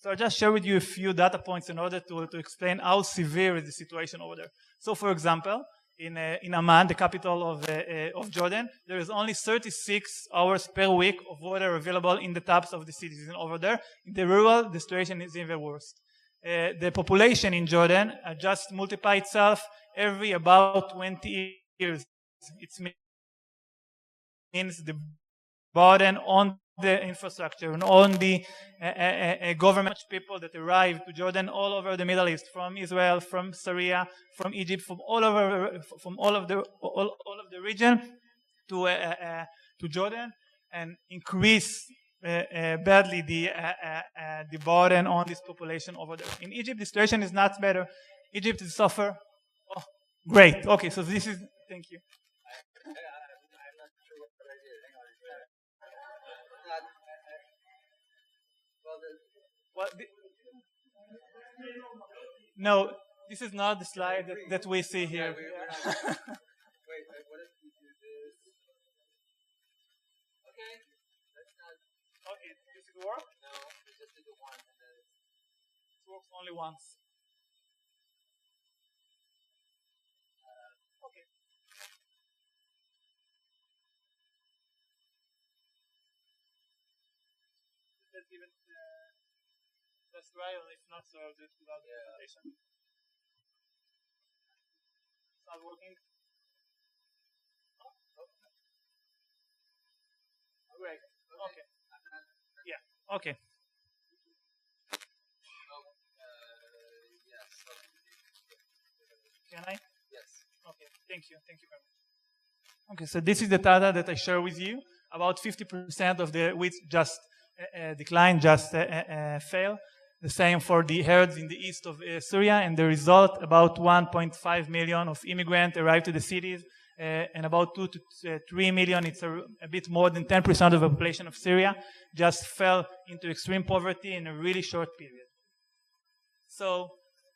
So I'll just share with you a few data points in order to explain how severe is the situation over there. So for example, in Amman, the capital of Jordan, there is only 36 hours per week of water available in the taps of the cities over there. In the rural, the situation is even worse. The population in Jordan just multiply itself every about 20 years. It means the burden on the infrastructure and on the government people that arrive to Jordan all over the Middle East, from Israel, from Syria, from Egypt, from all of the region to Jordan, and increase badly the burden on this population over there. In Egypt, the situation is not better. Egypt is suffer. Oh, great. Okay, so this is. Thank you. I'm not sure what I did. Hang on. No, this is not the slide that we see here. Wait, what if we do this? Okay, that's not. Okay, does it work? No, we just did the one and then it works only once. Okay. Let's even let's try, or if not, so I'll do it without the presentation. It's not working. Great. Okay. Yeah. Okay. Yes. Can I? Yes. Okay. Thank you. Thank you very much. Okay. So this is the data that I share with you. About 50% of the wheat just decline, just fail. The same for the herds in the east of Syria, and the result, about 1.5 million of immigrants arrived to the cities, and about 2 to 3 million, it's a bit more than 10% of the population of Syria, just fell into extreme poverty in a really short period. So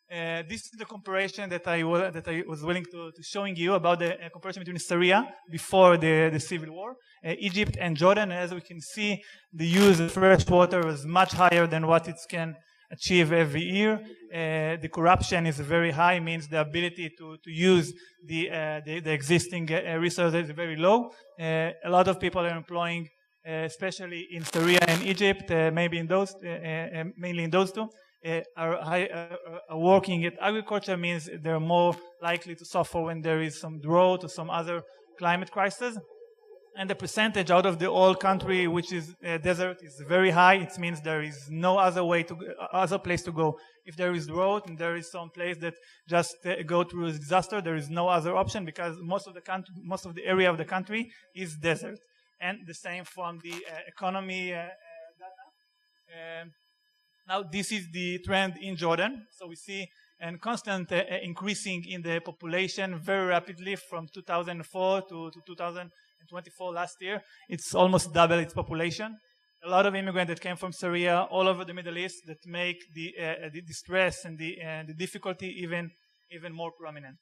this is the comparison that I was willing to showing you about the comparison between Syria before the civil war, Egypt and Jordan. As we can see, the use of fresh water was much higher than what it can achieve every year. The corruption is very high, means the ability to use the existing resources is very low. A lot of people are employing, especially in Syria and Egypt, maybe in those, mainly in those two, are working at agriculture, means they're more likely to suffer when there is some drought or some other climate crisis. And the percentage out of the whole country, which is desert, is very high. It means there is no other place to go. If there is drought and there is some place that just go through a disaster, there is no other option, because most of the area of the country is desert. And the same from the economy data. Now this is the trend in Jordan. So we see a constant increasing in the population very rapidly from 2004 to 2024 last year. It's almost double its population. A lot of immigrants that came from Syria all over the Middle East that make the stress and the difficulty even more prominent.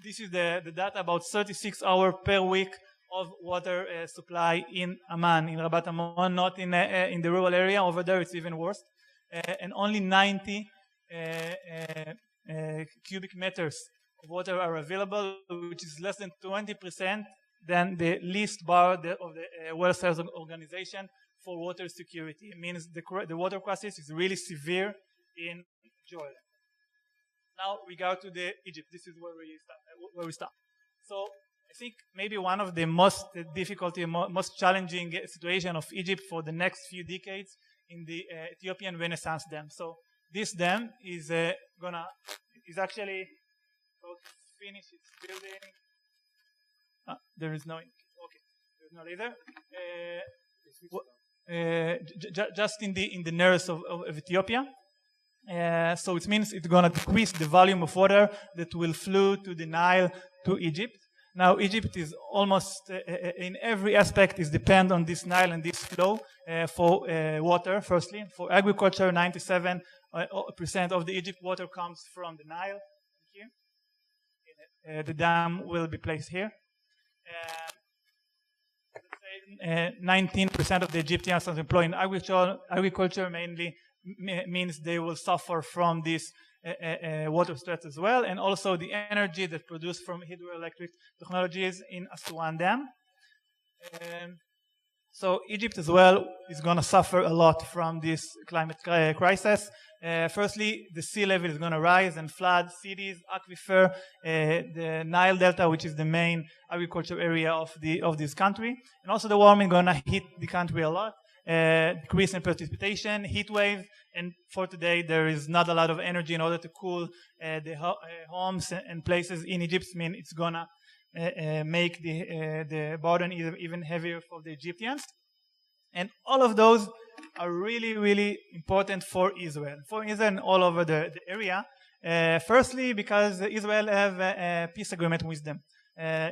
This is the data about 36 hours per week of water supply in Amman, in Rabat Ammon, not in the rural area. Over there it's even worse. And only 90 cubic meters of water are available, which is less than 20% than the least bar of the World Health Organization for water security. It means the water crisis is really severe in Jordan. Now we go to Egypt. This is where we start. So I think maybe one of the most difficult, most challenging situation of Egypt for the next few decades in the Ethiopian Renaissance Dam. So this dam is actually about to finish its building. There is no, okay, there's no laser. Just in the north of Ethiopia. So it means it's going to decrease the volume of water that will flow to the Nile to Egypt. Now Egypt is almost in every aspect is dependent on this Nile and this flow for water. Firstly, for agriculture, 97% of the Egypt water comes from the Nile. Here, the dam will be placed here. 19% of the Egyptians are employed in agriculture mainly means they will suffer from this water stress as well, and also the energy that produced from hydroelectric technologies in Aswan Dam. So Egypt as well is going to suffer a lot from this climate crisis. Firstly, the sea level is going to rise and flood cities, aquifer, the Nile Delta, which is the main agriculture area of this country, and also the warming going to hit the country a lot. Decrease in precipitation, heat waves, and for today there is not a lot of energy in order to cool the homes and places in Egypt. I mean, it's gonna make the burden even heavier for the Egyptians, and all of those are really, really important for Israel and all over the area. Firstly, because Israel have a peace agreement with them.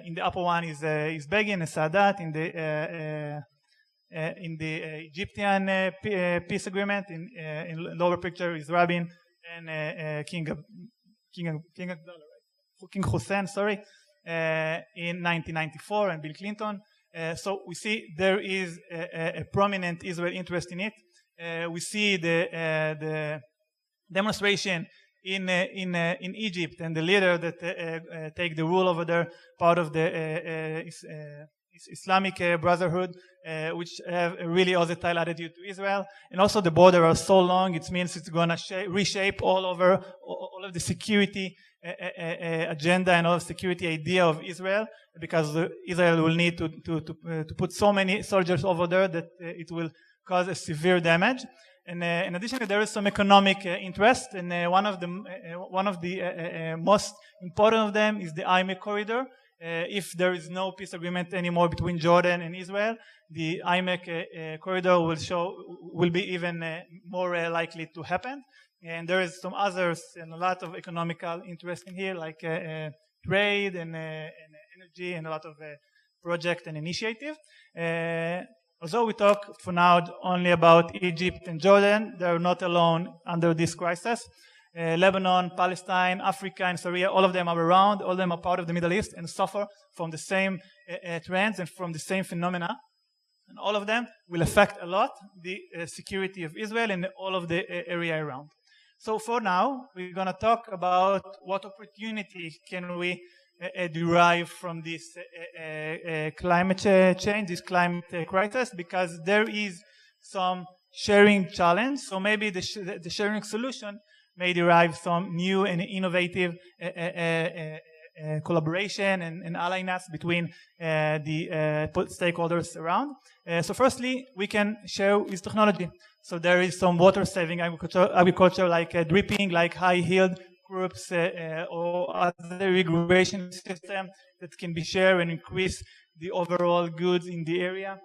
In the upper one is Begin and Sadat. In the Egyptian peace agreement, in lower picture is Rabin and King Hussein, in 1994, and Bill Clinton. So we see there is a prominent Israel interest in it. We see the demonstration in Egypt, and the leader that take the rule over there, part of the Islamic Brotherhood, which have a really hostile attitude to Israel, and also the border are so long. It means it's going to reshape all of the security agenda and all of security idea of Israel, because Israel will need to put so many soldiers over there that it will cause a severe damage. And in addition, there is some economic interest, and one of the most important of them is the IMEC corridor. If there is no peace agreement anymore between Jordan and Israel, the IMEC corridor will be even more likely to happen. And there is some others and a lot of economical interest in here, like trade and energy, and a lot of project and initiative. Although we talk for now only about Egypt and Jordan, they are not alone under this crisis. Lebanon, Palestine, Africa, and Syria, all of them are around, all of them are part of the Middle East and suffer from the same trends and from the same phenomena. And all of them will affect a lot the security of Israel and all of the area around. So for now, we're going to talk about what opportunity can we derive from this climate change, this climate crisis, because there is some sharing challenge. So maybe the sharing solution may derive some new and innovative collaboration and alliance between the stakeholders around. So firstly, we can share with technology. So there is some water-saving agriculture like dripping, like high-yield crops or other irrigation system that can be shared and increase the overall goods in the area.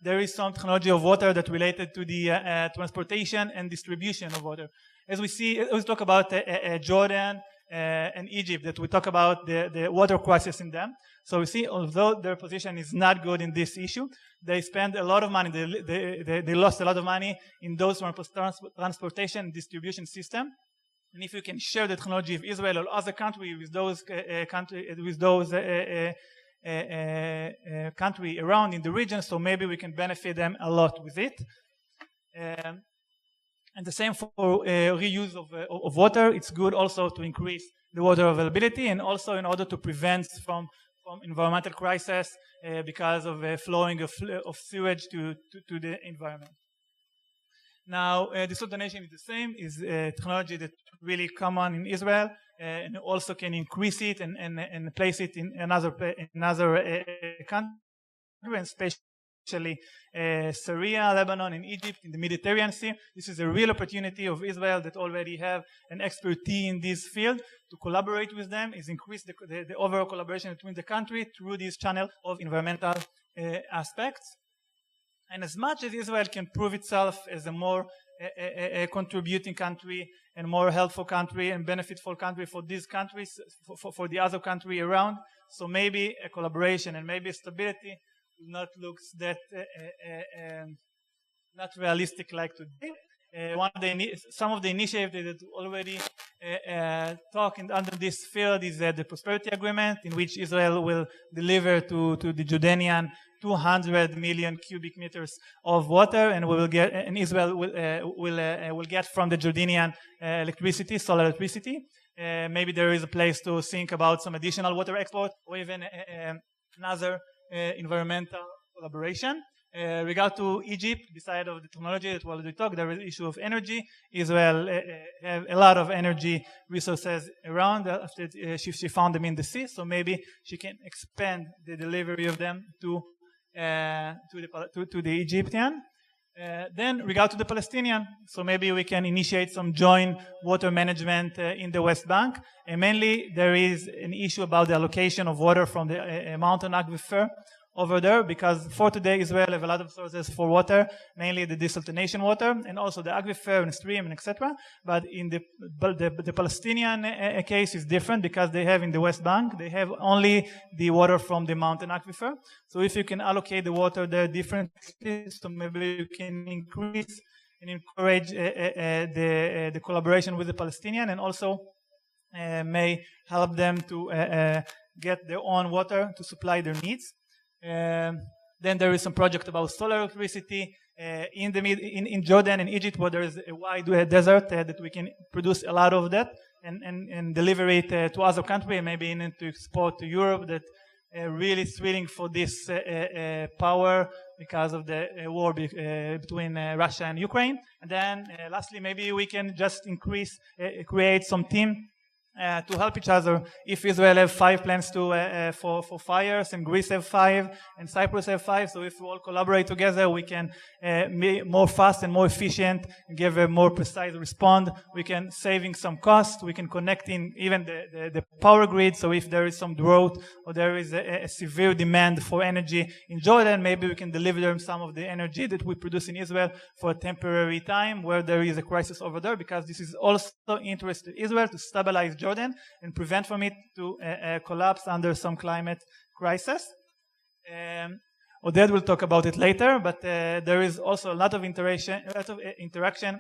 There is some technology of water that related to the transportation and distribution of water. As we talk about Jordan and Egypt, that we talk about the water crisis in them. So we see, although their position is not good in this issue, they spend a lot of money, they lost a lot of money in those transportation and distribution system. And if you can share the technology of Israel or other country with those country around in the region, so maybe we can benefit them a lot with it. And the same for reuse of water. It's good also to increase the water availability, and also in order to prevent from environmental crisis because of flowing of sewage to the environment. Now, desalination is the same, is technology that really common in Israel, and also can increase it and place it in another country, and especially Syria, Lebanon, and Egypt in the Mediterranean Sea. This is a real opportunity of Israel that already have an expertise in this field to collaborate with them, is increase the overall collaboration between the country through this channel of environmental aspects. And as much as Israel can prove itself as a more contributing country and more helpful country and benefitful country for these countries, for the other country around, so maybe a collaboration and maybe stability will not look that not realistic like today. Some of the initiatives that already talking under this field is the Prosperity Agreement, in which Israel will deliver to the Jordanian 200 million cubic meters of water, and Israel will get from the Jordanian electricity, solar electricity. Maybe there is a place to think about some additional water export, or even another environmental collaboration. Regard to Egypt, beside of the technology that we already talked, there is the issue of energy. Israel have a lot of energy resources around after she found them in the sea, so maybe she can expand the delivery of them to the Egyptian. Then regard to the Palestinian, so maybe we can initiate some joint water management in the West Bank. And mainly there is an issue about the allocation of water from the mountain aquifer over there, because for today Israel have a lot of sources for water, mainly the desalination water and also the aquifer and stream and etc. But in the Palestinian case is different, because they have in the West Bank, they have only the water from the mountain aquifer. So if you can allocate the water there differently, so maybe you can increase and encourage the collaboration with the Palestinian, and also may help them to get their own water to supply their needs. Then there is some project about solar electricity in Jordan and Egypt, where there is a wide desert that we can produce a lot of that and deliver it to other countries, and maybe even to export to Europe, that really thrilling for this power because of the war between Russia and Ukraine. And then lastly, maybe we can just create some team to help each other. If Israel have 5 plans for fires, and Greece have 5, and Cyprus have 5, so if we all collaborate together, we can be more fast and more efficient, and give a more precise response. We can saving some cost. We can connect in even the power grid. So if there is some drought, or there is a severe demand for energy in Jordan, maybe we can deliver them some of the energy that we produce in Israel for a temporary time where there is a crisis over there, because this is also interest to Israel to stabilize Jordan and prevent from it to collapse under some climate crisis. Oded will talk about it later, but there is also a lot of interaction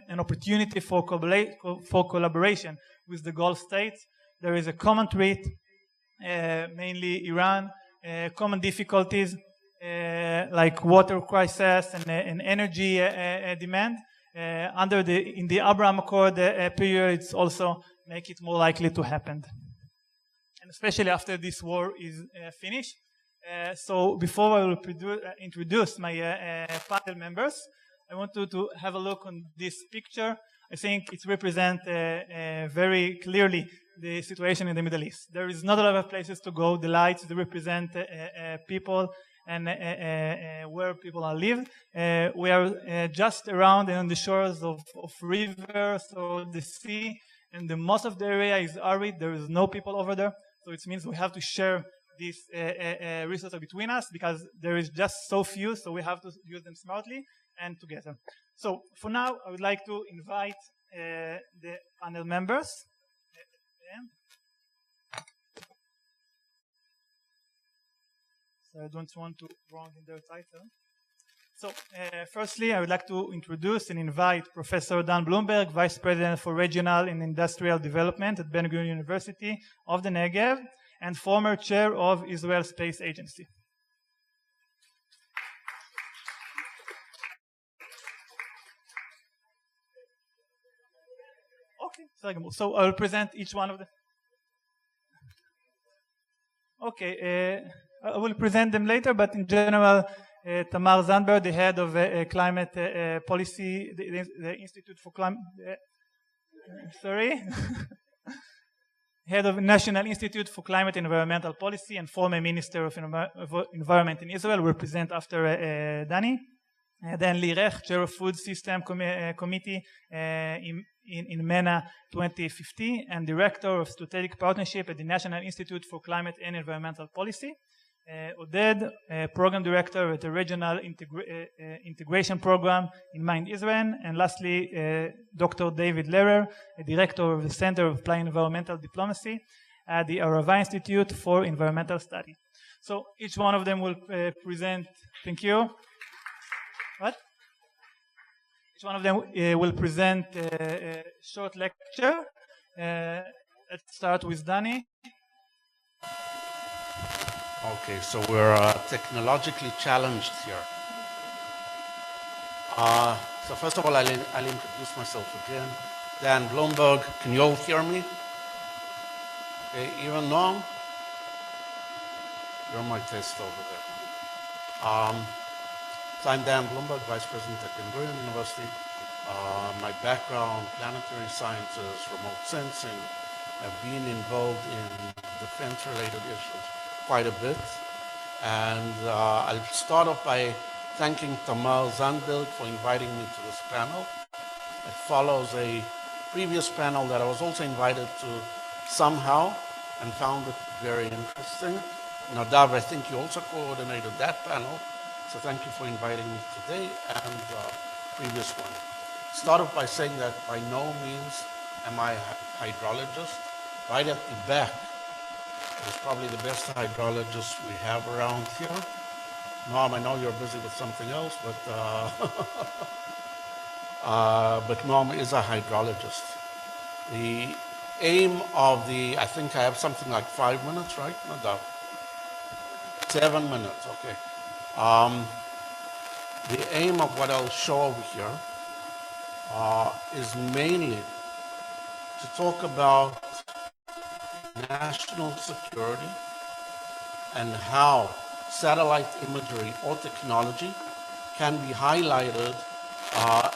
and opportunity for collaboration with the Gulf states. There is a common threat, mainly Iran, common difficulties like water crisis and energy demand. In the Abraham Accord period, it's also make it more likely to happen, and especially after this war is finished. So before I will introduce my panel members, I want to have a look on this picture. I think it represents very clearly the situation in the Middle East. There is not a lot of places to go. The lights represent people and where people are live. We are just around and on the shores of rivers or the sea, and the most of the area is arid. There is no people over there, so it means we have to share these resources between us, because there is just so few, so we have to use them smartly and together. So for now, I would like to invite the panel members. So I don't want to wrong in their title. So firstly, I would like to introduce and invite Professor Dan Bloomberg, Vice President for Regional and Industrial Development at Ben-Gurion University of the Negev, and former chair of Israel Space Agency. Okay, so I will present each one of them. Okay, I will present them later, but in general, Tamar Zandberg, the head of climate policy, the Institute for Climate, head of National Institute for Climate and Environmental Policy, and former Minister of Environment in Israel, will present after Danny. Then Li Rech, Chair of Food System Committee in MENA 2050, and Director of Strategic Partnership at the National Institute for Climate and Environmental Policy. Oded, Program Director at the Regional Integration Program in Mind Israel. And lastly, Dr. David Lehrer, Director of the Center of Applied Environmental Diplomacy at the Arava Institute for Environmental Study. So each one of them will present. Thank you. What? Each one of them will present a short lecture. Let's start with Danny. Okay, so we're technologically challenged here. So first of all, I'll introduce myself again. Dan Bloomberg. Can you all hear me? Okay, even Norm? You're my test over there. So I'm Dan Bloomberg, Vice President at Ben-Gurion University. My background, planetary sciences, remote sensing. I've been involved in defense-related issues quite a bit. And I'll start off by thanking Tamar Zandberg for inviting me to this panel. It follows a previous panel that I was also invited to somehow and found it very interesting. Nadav, I think you also coordinated that panel, so thank you for inviting me today and the previous one. Start off by saying that by no means am I a hydrologist. Right at the back is probably the best hydrologist we have around here. Norm, I know you're busy with something else, but Norm is a hydrologist. The aim of I think I have something like 5 minutes, right? No doubt. 7 minutes, okay. The aim of what I'll show over here is mainly to talk about national security and how satellite imagery or technology can be highlighted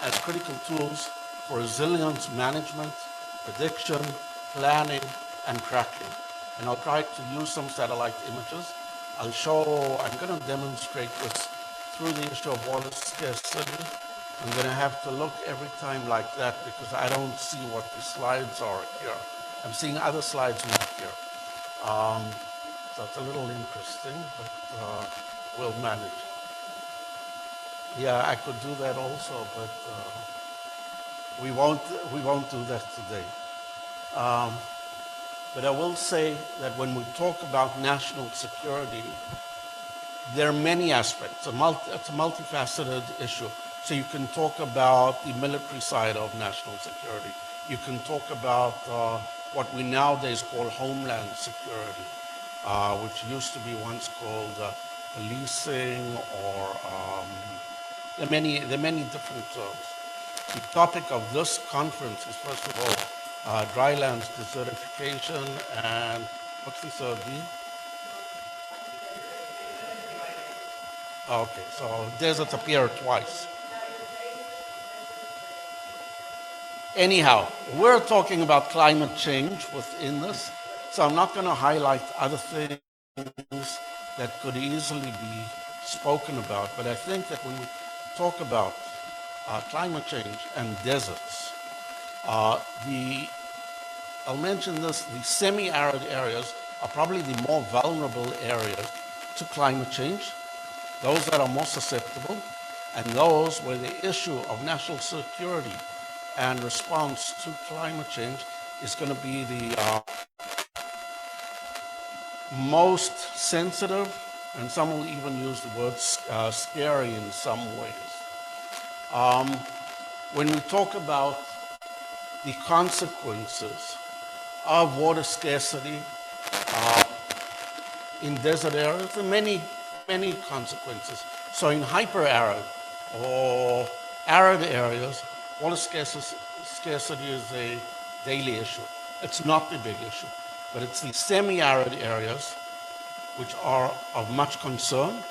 as critical tools for resilience management, prediction, planning, and tracking. And I'll try to use some satellite images. I'm going to demonstrate this through the issue of water scarcity. I'm going to have to look every time like that because I don't see what the slides are here. I'm seeing other slides not here. So it's a little interesting, but we'll manage. Yeah, I could do that also, but we won't do that today. But I will say that when we talk about national security, there are many aspects. It's a multifaceted issue. So you can talk about the military side of national security. You can talk about what we nowadays call homeland security, which used to be once called policing, or there are many different terms. The topic of this conference is, first of all, drylands, desertification, and what's the third D? Okay, so deserts appear twice. Anyhow, we're talking about climate change within this, so I'm not going to highlight other things that could easily be spoken about, but I think that when we talk about climate change and deserts, I'll mention this, the semi-arid areas are probably the more vulnerable areas to climate change, those that are more susceptible, and those where the issue of national security and response to climate change is going to be the most sensitive, and some will even use the word scary in some ways. When we talk about the consequences of water scarcity in desert areas, there are many consequences. So in hyper-arid or arid areas, water scarcity is a daily issue. It's not the big issue, but it's the semi-arid areas which are of much concern,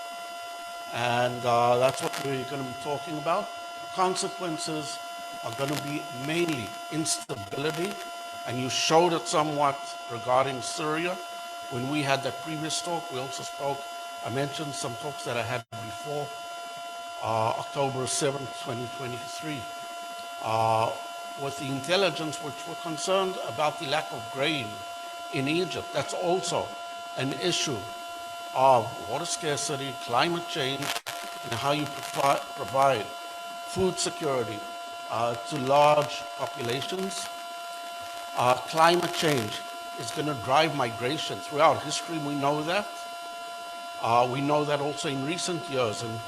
and that's what we're going to be talking about. Consequences are going to be mainly instability, and you showed it somewhat regarding Syria. When we had that previous talk, we also spoke, I mentioned some talks that I had before, October 7th, 2023. With the intelligence which were concerned about the lack of grain in Egypt. That's also an issue of water scarcity, climate change, and how you provide food security to large populations. Climate change is going to drive migration. Throughout history, we know that. We know that also in recent years, and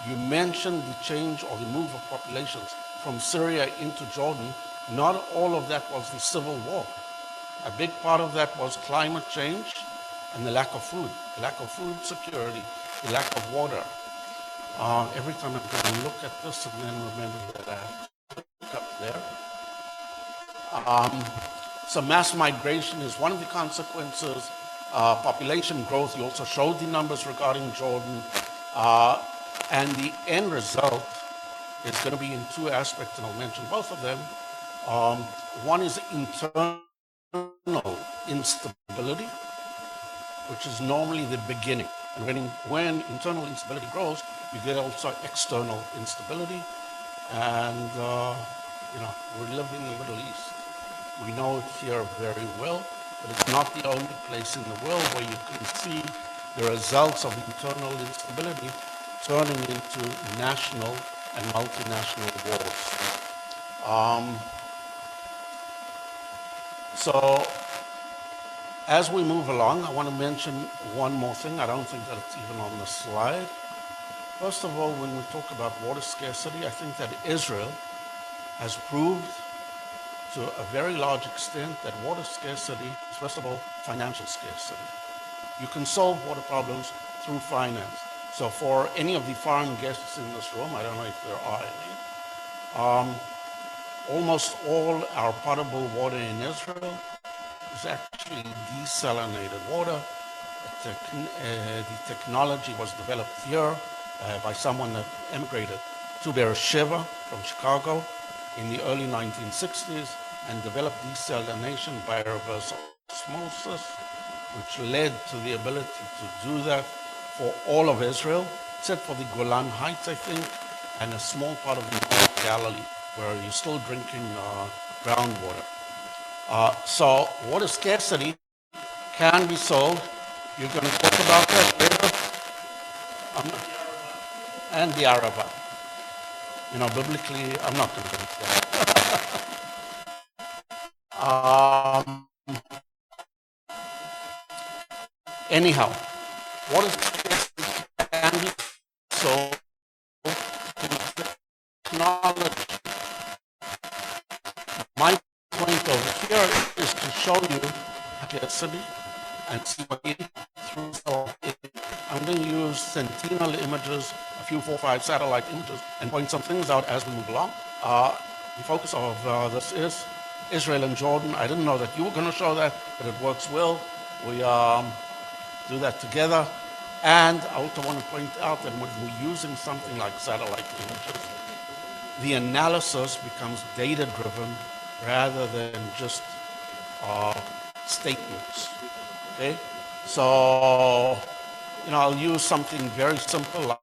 you mentioned the change or the move of populations from Syria into Jordan, not all of that was the civil war. A big part of that was climate change and the lack of food security, the lack of water. Every time I'm going to look at this and then remember that I have to look up there. So mass migration is one of the consequences. Population growth, you also showed the numbers regarding Jordan. And the end result is going to be in two aspects, and I'll mention both of them. One is internal instability, which is normally the beginning. And when internal instability grows, you get also external instability. And, we live in the Middle East. We know it here very well, but it's not the only place in the world where you can see the results of internal instability turning into national and multinational wars. So as we move along, I want to mention one more thing. I don't think that it's even on the slide. First of all, when we talk about water scarcity, I think that Israel has proved to a very large extent that water scarcity is, first of all, financial scarcity. You can solve water problems through finance. So for any of the foreign guests in this room, I don't know if there are any, almost all our potable water in Israel is actually desalinated water. The technology was developed here by someone that emigrated to Beersheba from Chicago in the early 1960s and developed desalination by reverse osmosis, which led to the ability to do that for all of Israel, except for the Golan Heights, I think, and a small part of the North Galilee, where you're still drinking groundwater. So water scarcity can be solved. You're going to talk about that later. And the Araba. Biblically, I'm not going to go into that. Anyhow, water scarcity can be solved with technology. My point over here is to show you scarcity and see what it through. I'm going to use sentinel images, a few 4 or 5 satellite images, and point some things out as we move along. The focus of this is Israel and Jordan. I didn't know that you were going to show that, but it works well. We do that together. And I also want to point out that when we're using something like satellite images, the analysis becomes data-driven rather than just statements. Okay? So, I'll use something very simple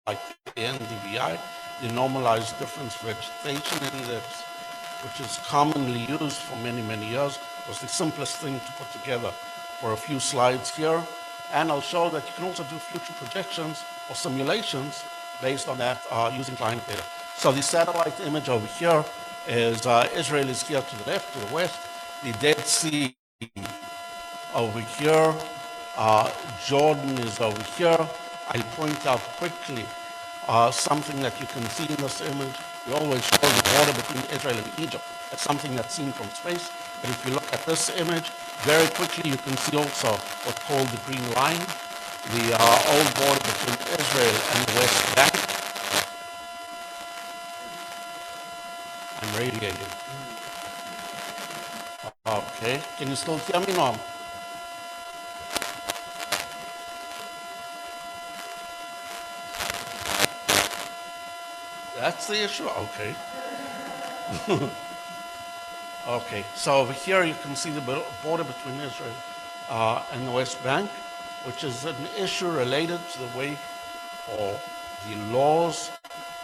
like the NDVI, the normalized difference vegetation index, which is commonly used for many, many years. Was the simplest thing to put together for a few slides here. And I'll show that you can also do future projections or simulations based on that using climate data. So the satellite image over here is Israel is here to the left, to the west. The Dead Sea over here. Jordan is over here. I'll point out quickly something that you can see in this image. We always show the border between Israel and Egypt. That's something that's seen from space. But if you look at this image, very quickly you can see also what's called the green line, the old border between Israel and the West Bank. I'm radiating. Okay, can you still hear me, Norm? That's the issue? Okay. Okay, so over here you can see the border between Israel and the West Bank, which is an issue related to the way or the laws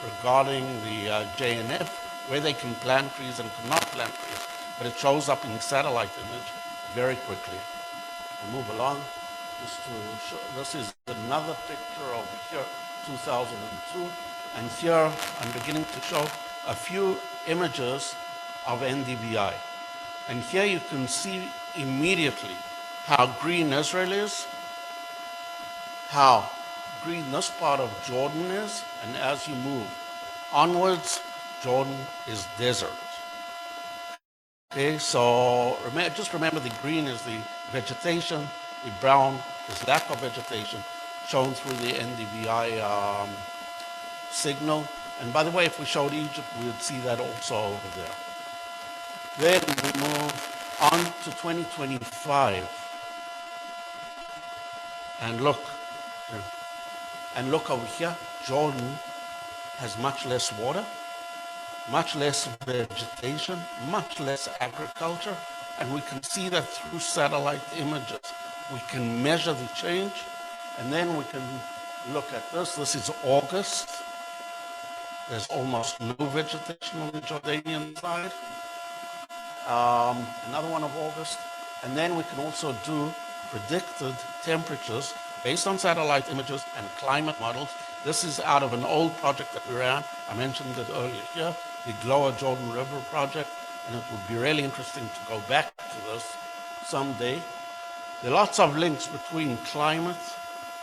regarding the JNF, where they can plant trees and cannot plant trees. But it shows up in the satellite image very quickly. We'll move along. Just to show, this is another picture over here, 2002. And here I'm beginning to show a few images of NDVI. And here you can see immediately how green Israel is, how green this part of Jordan is, and as you move onwards, Jordan is desert. Okay, so just remember the green is the vegetation, the brown is lack of vegetation, shown through the NDVI signal. And by the way, if we showed Egypt, we would see that also over there. Then we move on to 2025. And look over here, Jordan has much less water, much less vegetation, much less agriculture, and we can see that through satellite images. We can measure the change, and then we can look at this. This is August. There's almost no vegetation on the Jordanian side. Another one of August. And then we can also do predicted temperatures based on satellite images and climate models. This is out of an old project that we ran. I mentioned it earlier here, the Lower Jordan River project, and it would be really interesting to go back to this someday. There are lots of links between climate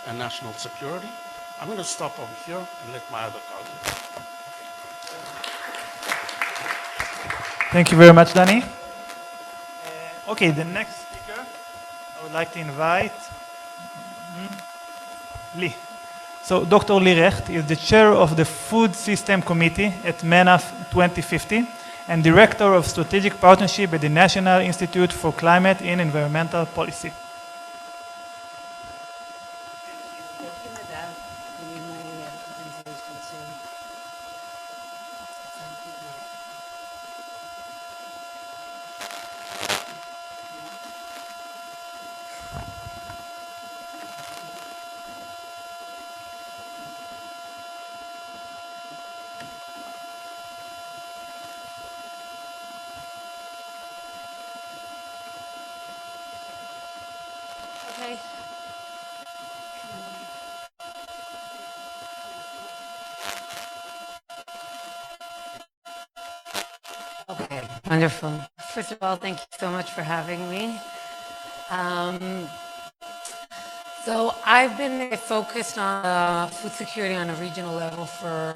and national security. I'm going to stop over here and let my other colleagues. Thank you very much, Danny. Okay, the next speaker I would like to invite Lee. So Dr. Lee Recht is the chair of the Food System Committee at MENA 2050 and director of strategic partnership at the National Institute for Climate and Environmental Policy. Okay. Okay, wonderful. First of all, thank you so much for having me. So I've been focused on food security on a regional level for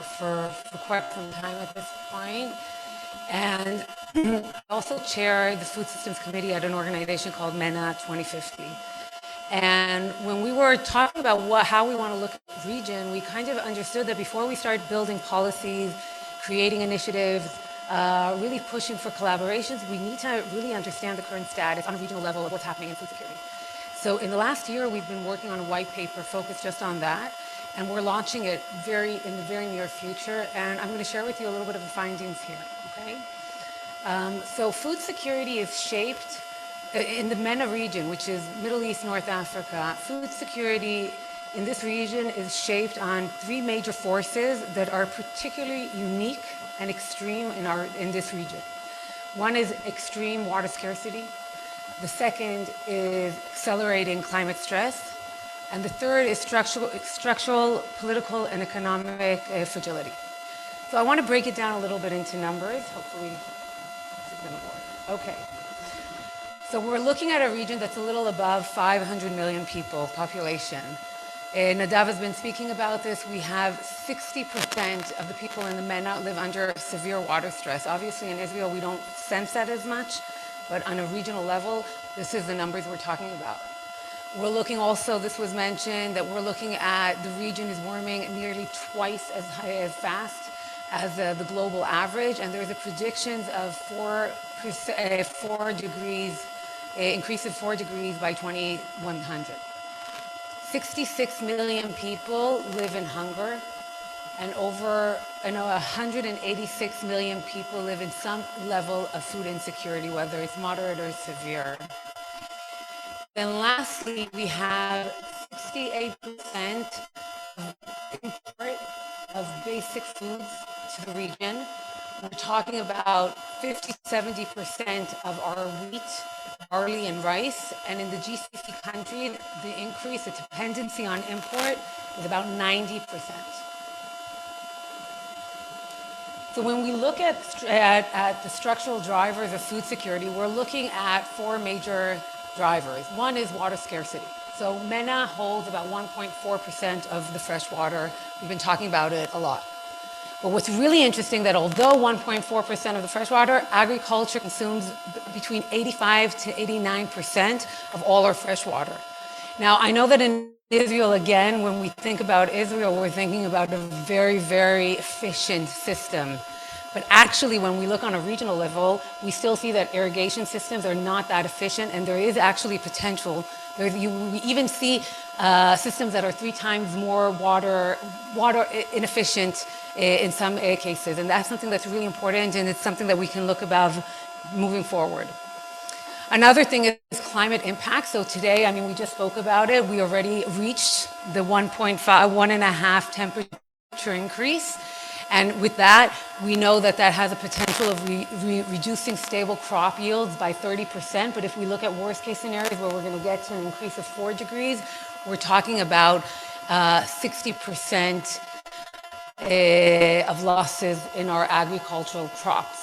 quite some time at this point. And I also chair the Food Systems Committee at an organization called MENA 2050. And when we were talking about how we want to look at the region, we kind of understood that before we start building policies, creating initiatives, really pushing for collaborations, we need to really understand the current status on a regional level of what's happening in food security. So in the last year, we've been working on a white paper focused just on that, and we're launching it in the very near future, and I'm going to share with you a little bit of the findings here, okay? So food security is shaped in the MENA region, which is Middle East, North Africa. Food security in this region is shaped on three major forces that are particularly unique and extreme in this region. One is extreme water scarcity. The second is accelerating climate stress. And the third is structural, political, and economic fragility. So I want to break it down a little bit into numbers. Hopefully, this is going to work. Okay. So we're looking at a region that's a little above 500 million people population. Nadav has been speaking about this. We have 60% of the people in the MENA live under severe water stress. Obviously, in Israel, we don't sense that as much, but on a regional level, this is the numbers we're talking about. We're looking also, this was mentioned, that we're looking at the region is warming nearly twice as fast as the global average, and there's a predictions of 4 degrees, increase of 4 degrees by 2100. 66 million people live in hunger, and over 186 million people live in some level of food insecurity, whether it's moderate or severe. Then lastly, we have 68% of import of basic foods to the region. We're talking about 50-70% of our wheat, barley, and rice. And in the GCC countries, the increase, the dependency on import is about 90%. So when we look at the structural drivers of food security, we're looking at 4 major drivers. One is water scarcity. So MENA holds about 1.4% of the fresh water. We've been talking about it a lot. But what's really interesting that although 1.4% of the freshwater, agriculture consumes between 85 to 89% of all our freshwater. Now, I know that in Israel, again, when we think about Israel, we're thinking about a very, very efficient system. But actually, when we look on a regional level, we still see that irrigation systems are not that efficient, and there is actually potential. We even see systems that are 3 times more water inefficient in some cases, and that's something that's really important, and it's something that we can look about moving forward. Another thing is climate impact. So today, I mean, we just spoke about it. We already reached the 1.5 temperature increase. And with that, we know that that has a potential of reducing stable crop yields by 30%. But if we look at worst case scenarios where we're going to get to an increase of 4 degrees, we're talking about 60% of losses in our agricultural crops.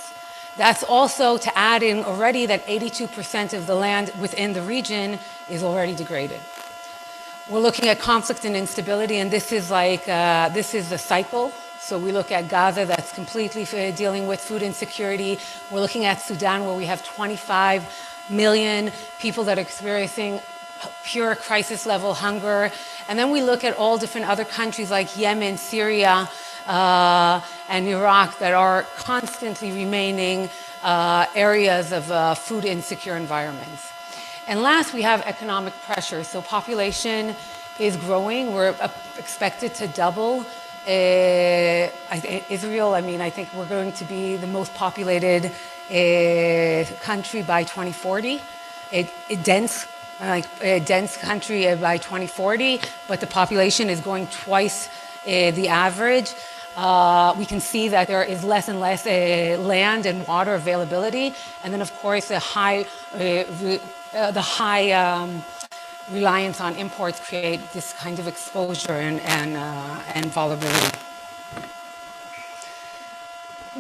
That's also to add in already that 82% of the land within the region is already degraded. We're looking at conflict and instability, and this is the cycle. So we look at Gaza, that's completely dealing with food insecurity. We're looking at Sudan, where we have 25 million people that are experiencing pure crisis level hunger. And then we look at all different other countries like Yemen, Syria, and Iraq that are constantly remaining areas of food insecure environments. And last, we have economic pressure. So population is growing. We're expected to double. Israel, I mean, I think we're going to be the most populated country by 2040. A dense country by 2040, but the population is growing twice the average. We can see that there is less and less land and water availability, and then of course the high reliance on imports create this kind of exposure and vulnerability.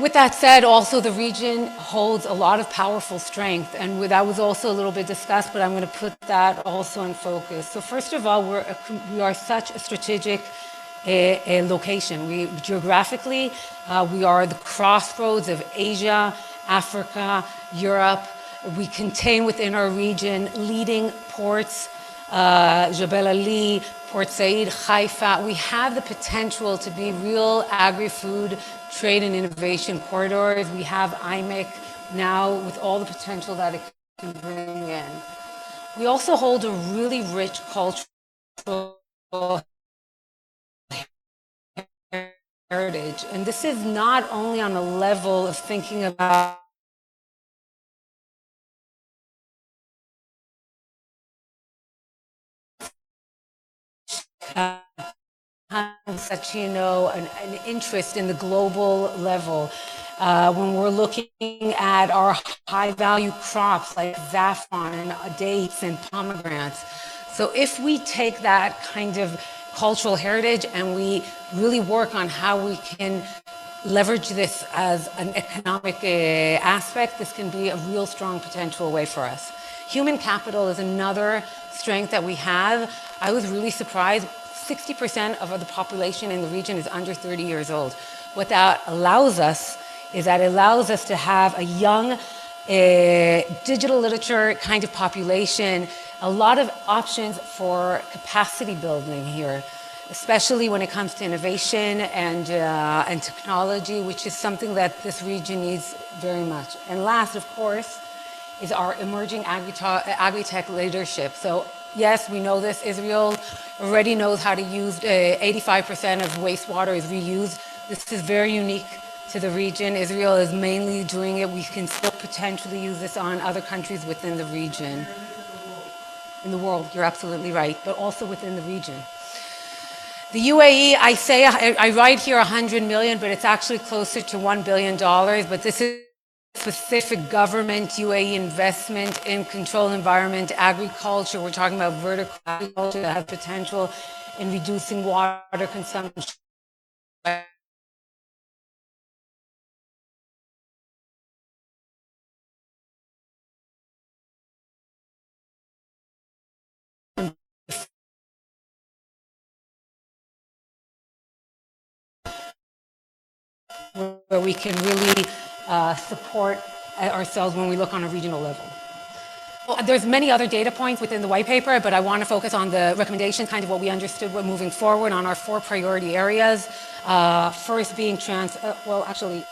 With that said, also the region holds a lot of powerful strength, and that was also a little bit discussed, but I'm going to put that also in focus. So first of all, we are such a strategic location. Geographically, we are the crossroads of Asia, Africa, Europe. We contain within our region leading ports, Jebel Ali, Port Said, Haifa. We have the potential to be real agri-food trade and innovation corridors. We have IMEC now with all the potential that it can bring in. We also hold a really rich cultural heritage. And this is not only on a level of thinking about such, an interest in the global level. When we're looking at our high-value crops like saffron and dates and pomegranates. So if we take that kind of cultural heritage and we really work on how we can leverage this as an economic aspect, this can be a real strong potential way for us. Human capital is another strength that we have. I was really surprised. 60% of the population in the region is under 30 years old. What that allows us is that it allows us to have a young, digital literature kind of population, a lot of options for capacity building here, especially when it comes to innovation and technology, which is something that this region needs very much. And last, of course, is our emerging agri-tech leadership. So yes, we know this. Israel already knows how to use 85% of wastewater is reused. This is very unique to the region. Israel is mainly doing it. We can still potentially use this on other countries within the region. In the world, you're absolutely right, but also within the region. The UAE, I write here 100 million, but it's actually closer to $1 billion. But this is specific government UAE investment in controlled environment, agriculture. We're talking about vertical agriculture that has potential in reducing water consumption. where we can really support ourselves when we look on a regional level. Well, there's many other data points within the white paper, but I want to focus on the recommendations, kind of what we understood we're moving forward on our 4 priority areas. First being transforming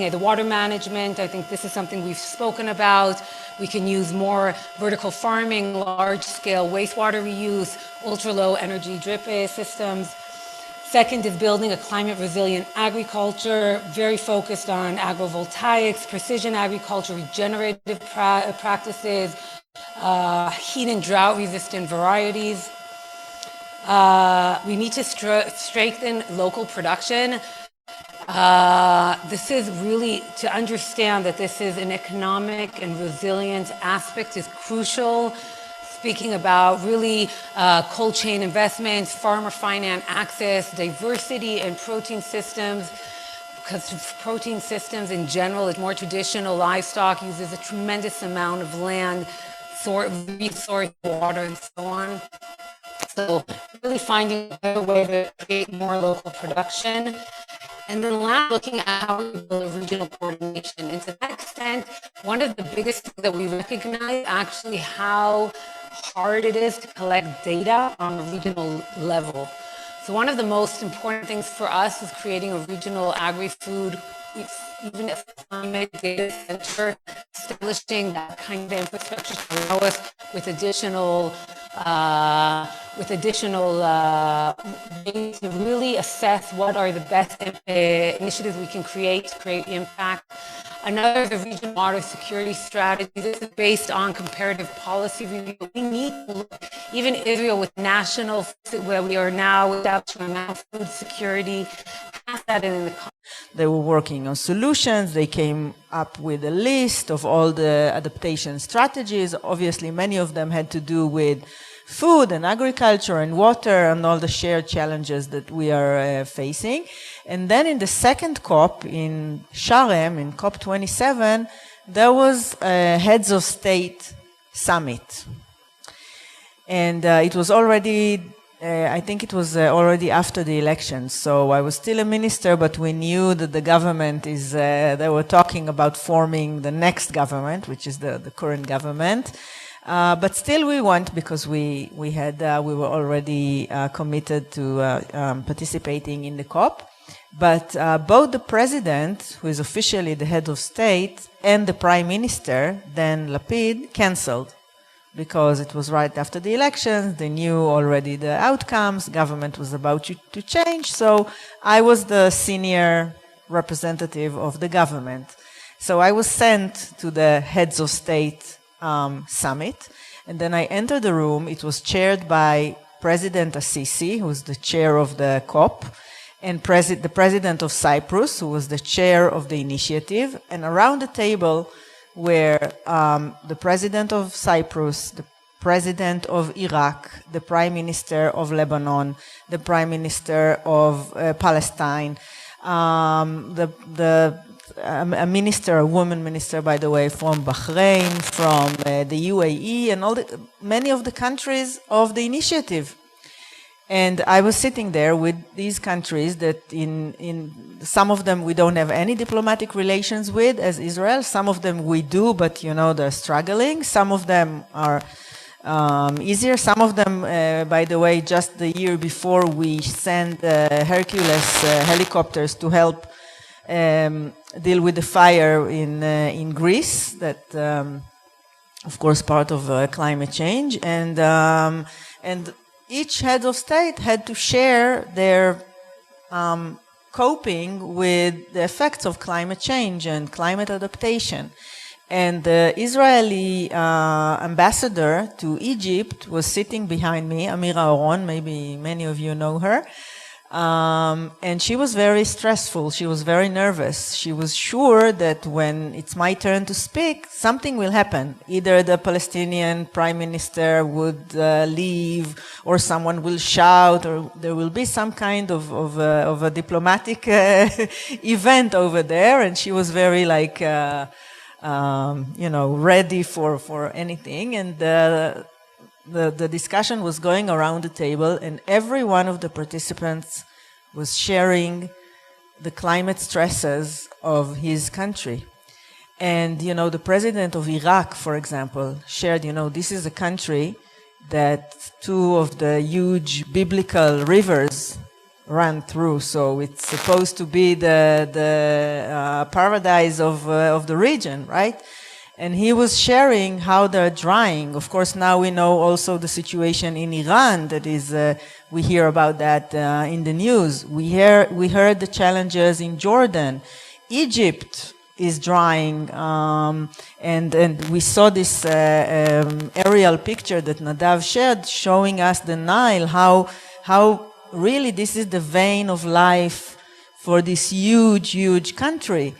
the water management. I think this is something we've spoken about. We can use more vertical farming, large-scale wastewater reuse, ultra-low energy drip systems. Second is building a climate-resilient agriculture, very focused on agrovoltaics, precision agriculture, regenerative practices, heat and drought-resistant varieties. We need to strengthen local production. This is really, to understand that this is an economic and resilience aspect is crucial. Speaking about really cold chain investments, farmer finance access, diversity in protein systems, because protein systems in general is more traditional. Livestock uses a tremendous amount of land, resource, water, and so on. So really finding a better way to create more local production. And then last, looking at how we build regional coordination. And to that extent, one of the biggest things that we recognize actually how hard it is to collect data on a regional level. So one of the most important things for us is creating a regional agri-food, even if climate data center, establishing that kind of infrastructure to allow us with additional ways to really assess what are the best initiatives we can create to create impact. Another is the regional water security strategy. This is based on comparative policy review. We need to look, even Israel with national, where we are now establishing our food security, pass that in the. They were working on solutions. They came up with a list of all the adaptation strategies. Obviously, many of them had to do with food and agriculture and water and all the shared challenges that we are facing. And then in the second COP in Sharm, in COP 27, there was a heads of state summit. And it was already, I think it was already after the election. So I was still a minister, but we knew that the government is, they were talking about forming the next government, which is the current government. But still we went because we were already committed to participating in the COP. But both the president, who is officially the head of state, and the prime minister, then Lapid, cancelled because it was right after the elections. They knew already the outcomes. Government was about to change. So I was the senior representative of the government. So I was sent to the heads of state summit, and then I entered the room. It was chaired by President Assisi, who was the chair of the COP, and the president of Cyprus, who was the chair of the initiative, and around the table were the president of Cyprus, the president of Iraq, the prime minister of Lebanon, the prime minister of Palestine, a minister, a woman minister, by the way, from Bahrain, from the UAE, and many of the countries of the initiative. And I was sitting there with these countries that in some of them we don't have any diplomatic relations with, as Israel. Some of them we do, but you know, they're struggling. Some of them are easier. Some of them, by the way, just the year before we sent Hercules helicopters to help deal with the fire in Greece, that of course part of climate change, and each head of state had to share their coping with the effects of climate change and climate adaptation. And the Israeli ambassador to Egypt was sitting behind me, Amira Oron, maybe many of you know her. And she was very stressful. She was very nervous. She was sure that when it's my turn to speak, something will happen. Either the Palestinian prime minister would leave, or someone will shout, or there will be some kind of a diplomatic event over there. And she was very like, ready for anything. And the discussion was going around the table, and every one of the participants was sharing the climate stresses of his country. And, you know, the president of Iraq, for example, shared, you know, this is a country that two of the huge biblical rivers run through. So it's supposed to be the paradise of the region, right? And he was sharing how they're drying. Of course, now we know also the situation in Iran that is, we hear about that in the news. We heard the challenges in Jordan. Egypt is drying, and we saw this aerial picture that Nadav shared showing us the Nile, how really this is the vein of life for this huge, huge country.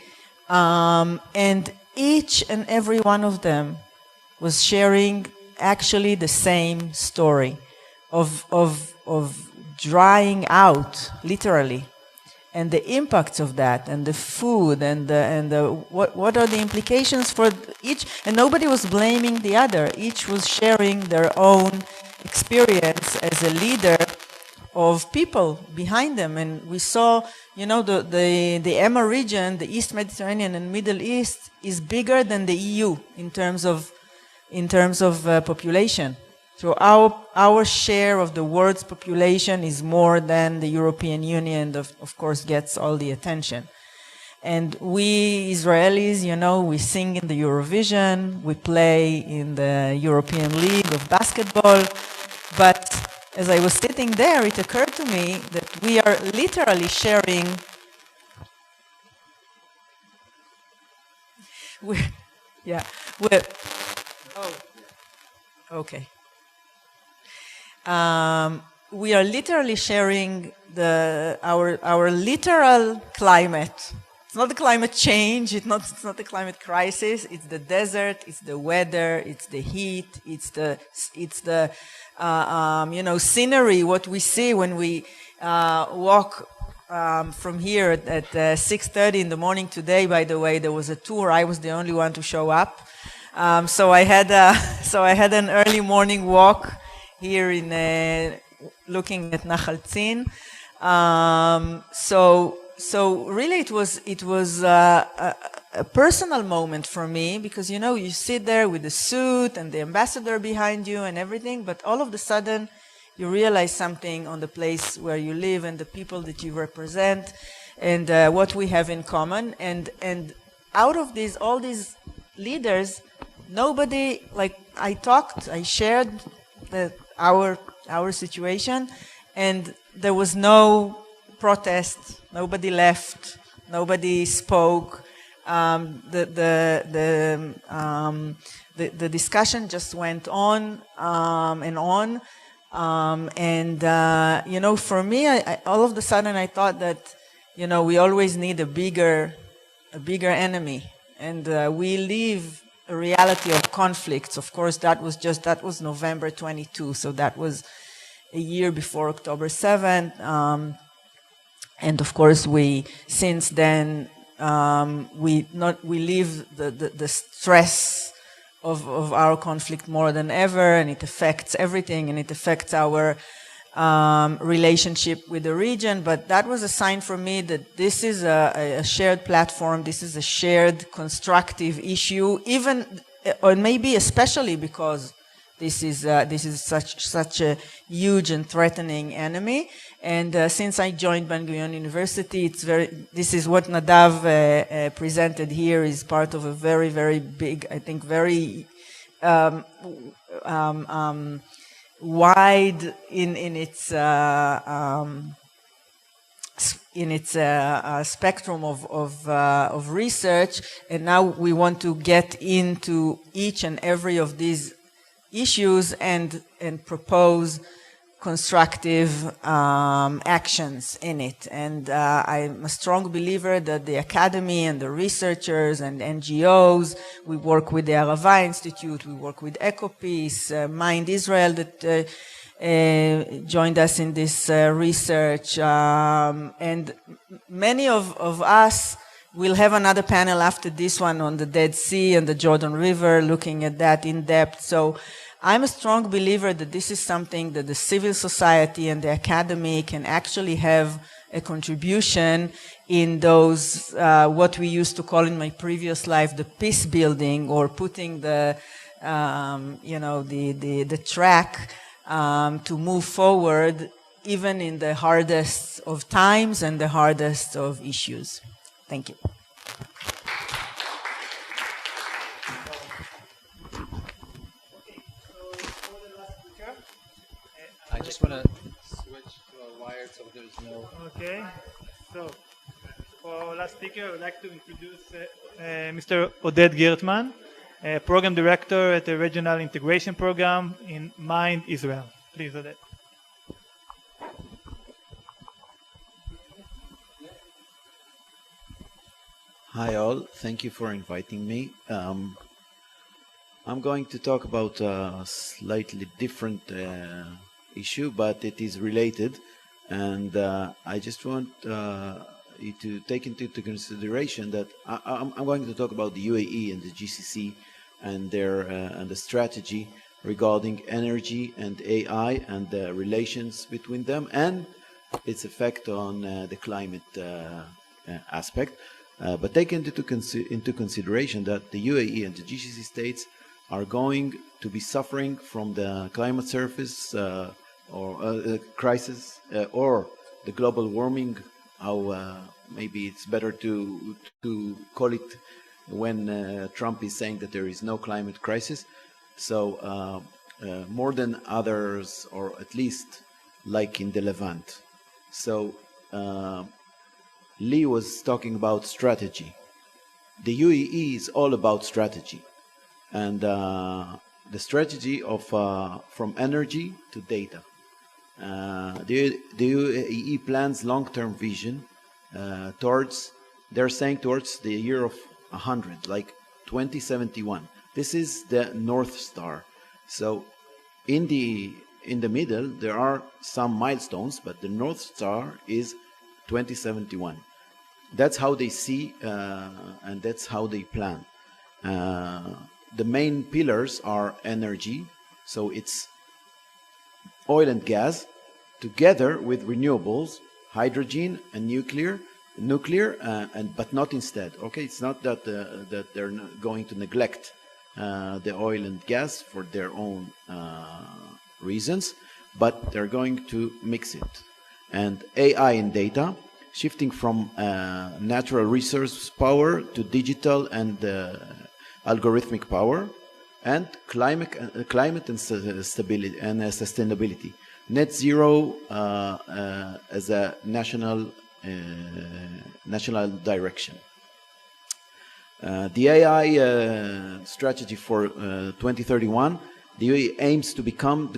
And each and every one of them was sharing actually the same story of drying out, literally. And the impacts of that, and the food, and what are the implications for each, and nobody was blaming the other. Each was sharing their own experience as a leader of people behind them. And we saw, you know, the EMA region, the East Mediterranean and Middle East, is bigger than the EU in terms of population. So our share of the world's population is more than the European Union, of course, gets all the attention. And we Israelis, you know, we sing in the Eurovision, we play in the European League of Basketball. But as I was sitting there, it occurred to me that we are literally sharing. Okay. We are literally sharing our literal climate. It's not the climate change, it's not the climate crisis, it's the desert, it's the weather, it's the heat, it's the you know, scenery, what we see when we walk from here at 6:30 in the morning today. By the way, there was a tour, I was the only one to show up. So I had an early morning walk here in looking at Nahal Tzin. So really it was a personal moment for me, because, you know, you sit there with the suit and the ambassador behind you and everything, but all of a sudden you realize something on the place where you live and the people that you represent and what we have in common. And out of all these leaders, nobody, like, I shared our situation, and there was no protest, nobody left, nobody spoke. The discussion just went on and on. You know, for me, I all of a sudden I thought that, you know, we always need a bigger enemy, and we live a reality of conflicts. Of course, that was November 22, so that was a year before October 7th. And of course, since then we live the stress of our conflict more than ever, and it affects everything, and it affects our relationship with the region. But that was a sign for me that this is a shared platform, this is a shared constructive issue, even, or maybe especially because this is such a huge and threatening enemy. And since I joined Ben-Gurion University, this is what Nadav presented here, is part of a very, very big, I think, very wide in its spectrum of research. And now we want to get into each and every of these issues and propose constructive actions in it. And I'm a strong believer that the academy and the researchers and NGOs, we work with the Arava Institute, we work with Ecopeace, Mind Israel that joined us in this research, and many of us will have another panel after this one on the Dead Sea and the Jordan River, looking at that in depth. So I'm a strong believer that this is something that the civil society and the academy can actually have a contribution in those, what we used to call in my previous life, the peace building, or putting the, the track to move forward, even in the hardest of times and the hardest of issues. Thank you. I just want to switch to a wired so there's no... Okay, so for our last speaker, I would like to introduce Mr. Oded Gertman, Program Director at the Regional Integration Program in Mind, Israel. Please, Oded. Hi all, thank you for inviting me. I'm going to talk about a slightly different issue, but it is related, and I just want you to take into consideration that I'm going to talk about the UAE and the GCC and their and the strategy regarding energy and AI and the relations between them and its effect on the climate aspect. But take into consideration that the UAE and the GCC states are going to be suffering from the climate surface crisis or the global warming. How maybe it's better to call it when Trump is saying that there is no climate crisis. So more than others, or at least like in the Levant. So Lee was talking about strategy. The UAE is all about strategy, and the strategy of from energy to data. The UAE plans long-term vision towards, they're saying towards the year of 100, like 2071. This is the North Star. So in the middle, there are some milestones, but the North Star is 2071. That's how they see and that's how they plan. The main pillars are energy, so it's oil and gas together with renewables, hydrogen and nuclear, but not instead. Okay, it's not that that they're not going to neglect the oil and gas for their own reasons, but they're going to mix it. And AI and data, shifting from natural resource power to digital and algorithmic power, and climate and stability and sustainability. Net zero as a national direction. The AI strategy for 2031, the UAE aims to become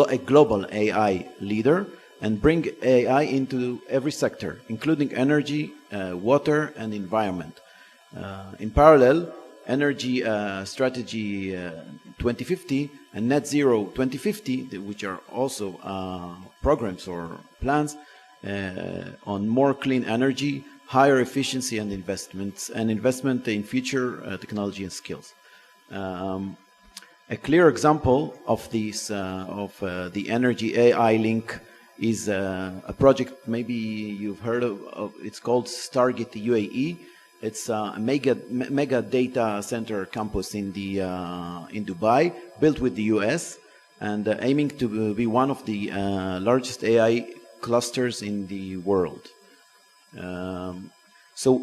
a global AI leader and bring AI into every sector, including energy, water, and environment. In parallel, energy strategy 2050 and net zero 2050, which are also programs or plans on more clean energy, higher efficiency and investment in future technology and skills. A clear example of this, the energy AI link is a project maybe you've heard of. It's called Stargate UAE. It's a mega data center campus in Dubai, built with the US, and aiming to be one of the largest AI clusters in the world. So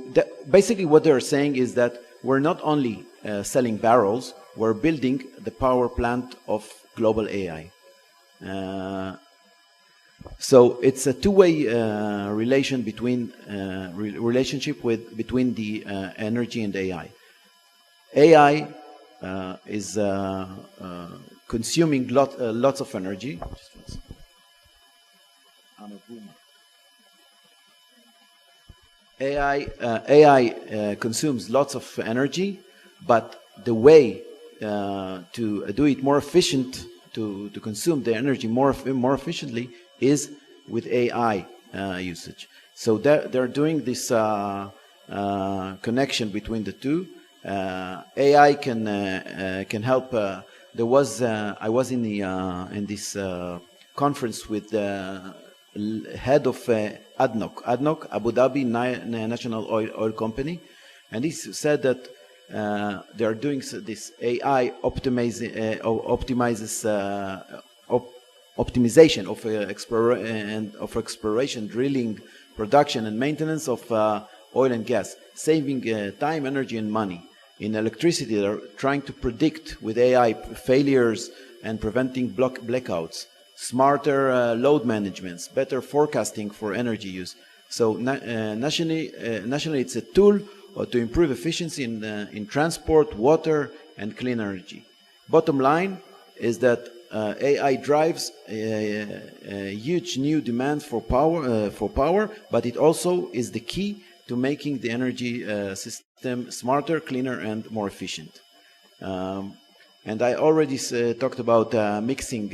basically what they're saying is that we're not only selling barrels, we're building the power plant of global AI. So it's a two-way relation between relationship between the energy and AI. AI is consuming lots of energy. I'm a boomer. AI consumes lots of energy, but the way to do it more efficient, to consume the energy more efficiently, is with AI usage. So they're doing this connection between the two. AI can help. I was in this conference with head of ADNOC, Abu Dhabi National Oil Company, and he said that they are doing this AI optimization of exploration, drilling, production, and maintenance of oil and gas, saving time, energy, and money. In electricity, they're trying to predict with AI failures and preventing blackouts, smarter load managements, better forecasting for energy use. So nationally, it's a tool to improve efficiency in transport, water, and clean energy. Bottom line is that AI drives a huge new demand for power, but it also is the key to making the energy system smarter, cleaner, and more efficient. And I already talked about mixing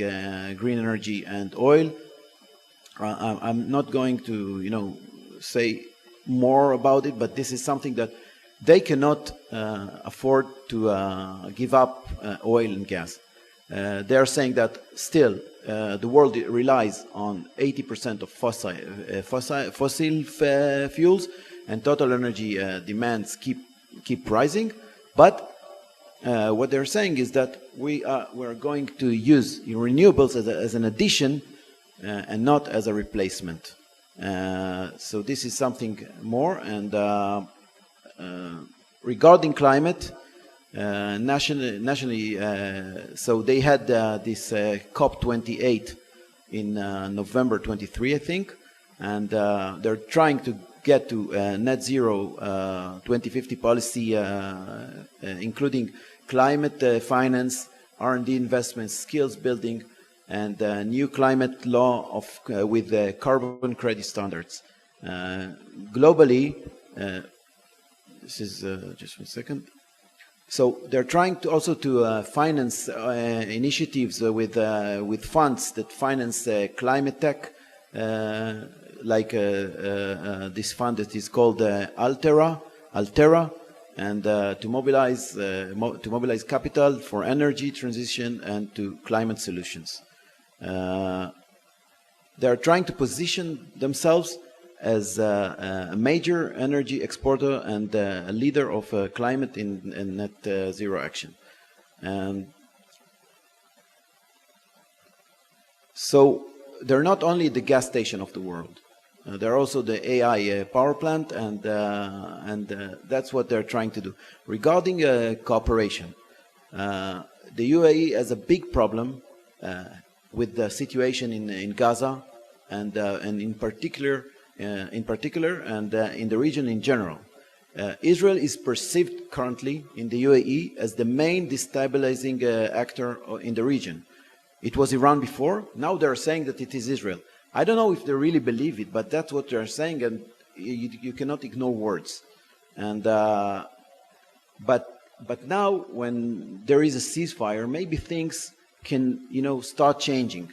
green energy and oil. I'm not going to, say more about it, but this is something that they cannot afford to give up oil and gas. They are saying that still the world relies on 80% of fossil fuels, and total energy demands keep rising. But what they're saying is that we're going to use renewables as an addition and not as a replacement. So this is something more. And regarding climate, nationally, so they had this COP28 in November 23, I think, and they're trying to get to net zero 2050 policy, including climate finance, R&D investments, skills building, and new climate law with carbon credit standards. Globally, this is just 1 second. So they're trying to also to finance initiatives with funds that finance climate tech, like this fund that is called Altera, and to mobilize capital for energy transition and to climate solutions. They're trying to position themselves as a major energy exporter and a leader of climate in net zero action. And so they're not only the gas station of the world. They're also the AI power plant, and that's what they're trying to do. Regarding cooperation, the UAE has a big problem with the situation in Gaza, and in particular, and in the region in general. Israel is perceived currently in the UAE as the main destabilizing actor in the region. It was Iran before. Now they're saying that it is Israel. I don't know if they really believe it, but that's what they're saying, and you cannot ignore words. And but now, when there is a ceasefire, maybe things can start changing.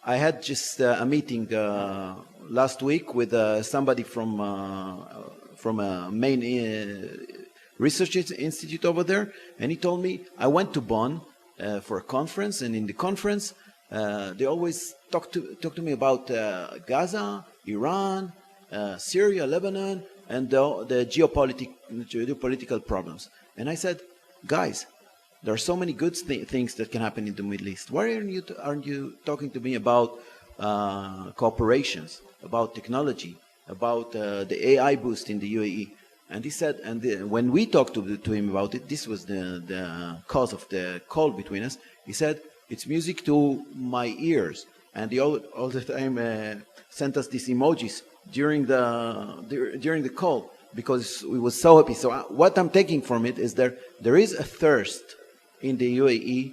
I had just a meeting last week with somebody from a main research institute over there, and he told me, I went to Bonn for a conference, and in the conference they always talk to me about Gaza, Iran, Syria, Lebanon, and the geopolitical problems. And I said, guys, there are so many good things that can happen in the Middle East. Why aren't you talking to me about cooperations, about technology, about the AI boost in the UAE? And he said, when we talked to him about it, this was the cause of the call between us. He said, it's music to my ears. And he all the time sent us these emojis during the call, because we was so happy. So what I'm taking from it is there is a thirst in the UAE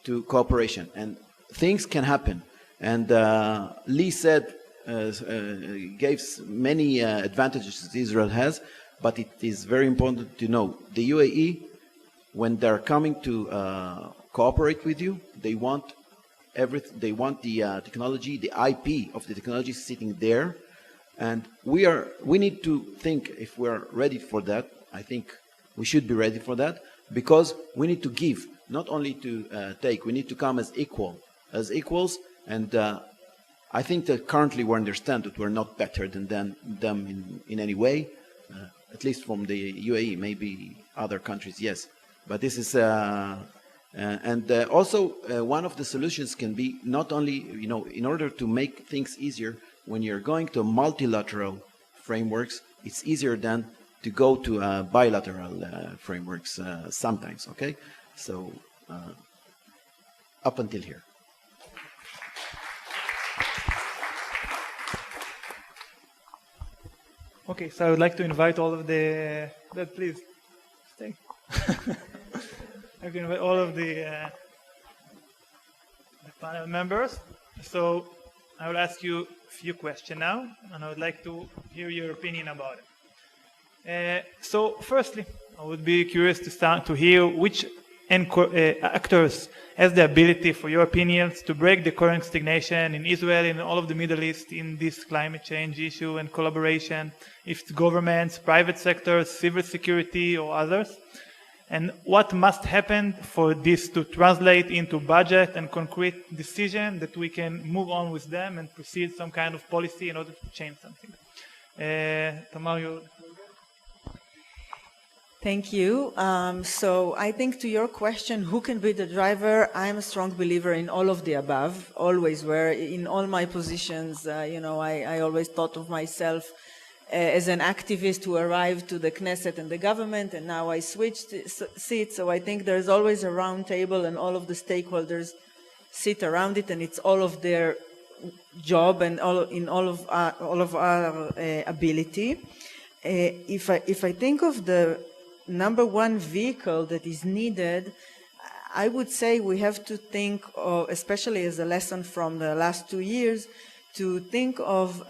to cooperation, and things can happen. And Lee said, gave many advantages that Israel has, but it is very important to know the UAE, when they're coming to cooperate with you, they want everything. They want the technology, the IP of the technology sitting there. And we need to think if we're ready for that. I think we should be ready for that, because we need to give, not only to take. We need to come as equals. And I think that currently we understand that we're not better than them in any way, at least from the UAE. Maybe other countries, yes. But this is, also one of the solutions can be not only, in order to make things easier, when you're going to multilateral frameworks, it's easier than to go to bilateral frameworks sometimes, okay? So, up until here. Okay, so I would like to invite all of the, please, stay. I can invite all of the panel members. So I will ask you a few questions now, and I would like to hear your opinion about it. So firstly, I would be curious to hear which actors has the ability, for your opinions, to break the current stagnation in Israel and all of the Middle East in this climate change issue and collaboration, if it's governments, private sectors, civil security, or others. And what must happen for this to translate into budget and concrete decision that we can move on with them and proceed some kind of policy in order to change something. Tamar, you. Thank you. So I think to your question, who can be the driver? I'm a strong believer in all of the above, always were. In all my positions, I always thought of myself as an activist who arrived to the Knesset and the government, and now I switched seats. So I think there's always a round table and all of the stakeholders sit around it, and it's all of their job and all of our ability. If I think of the number one vehicle that is needed, I would say we have to think of, especially as a lesson from the last 2 years, to think of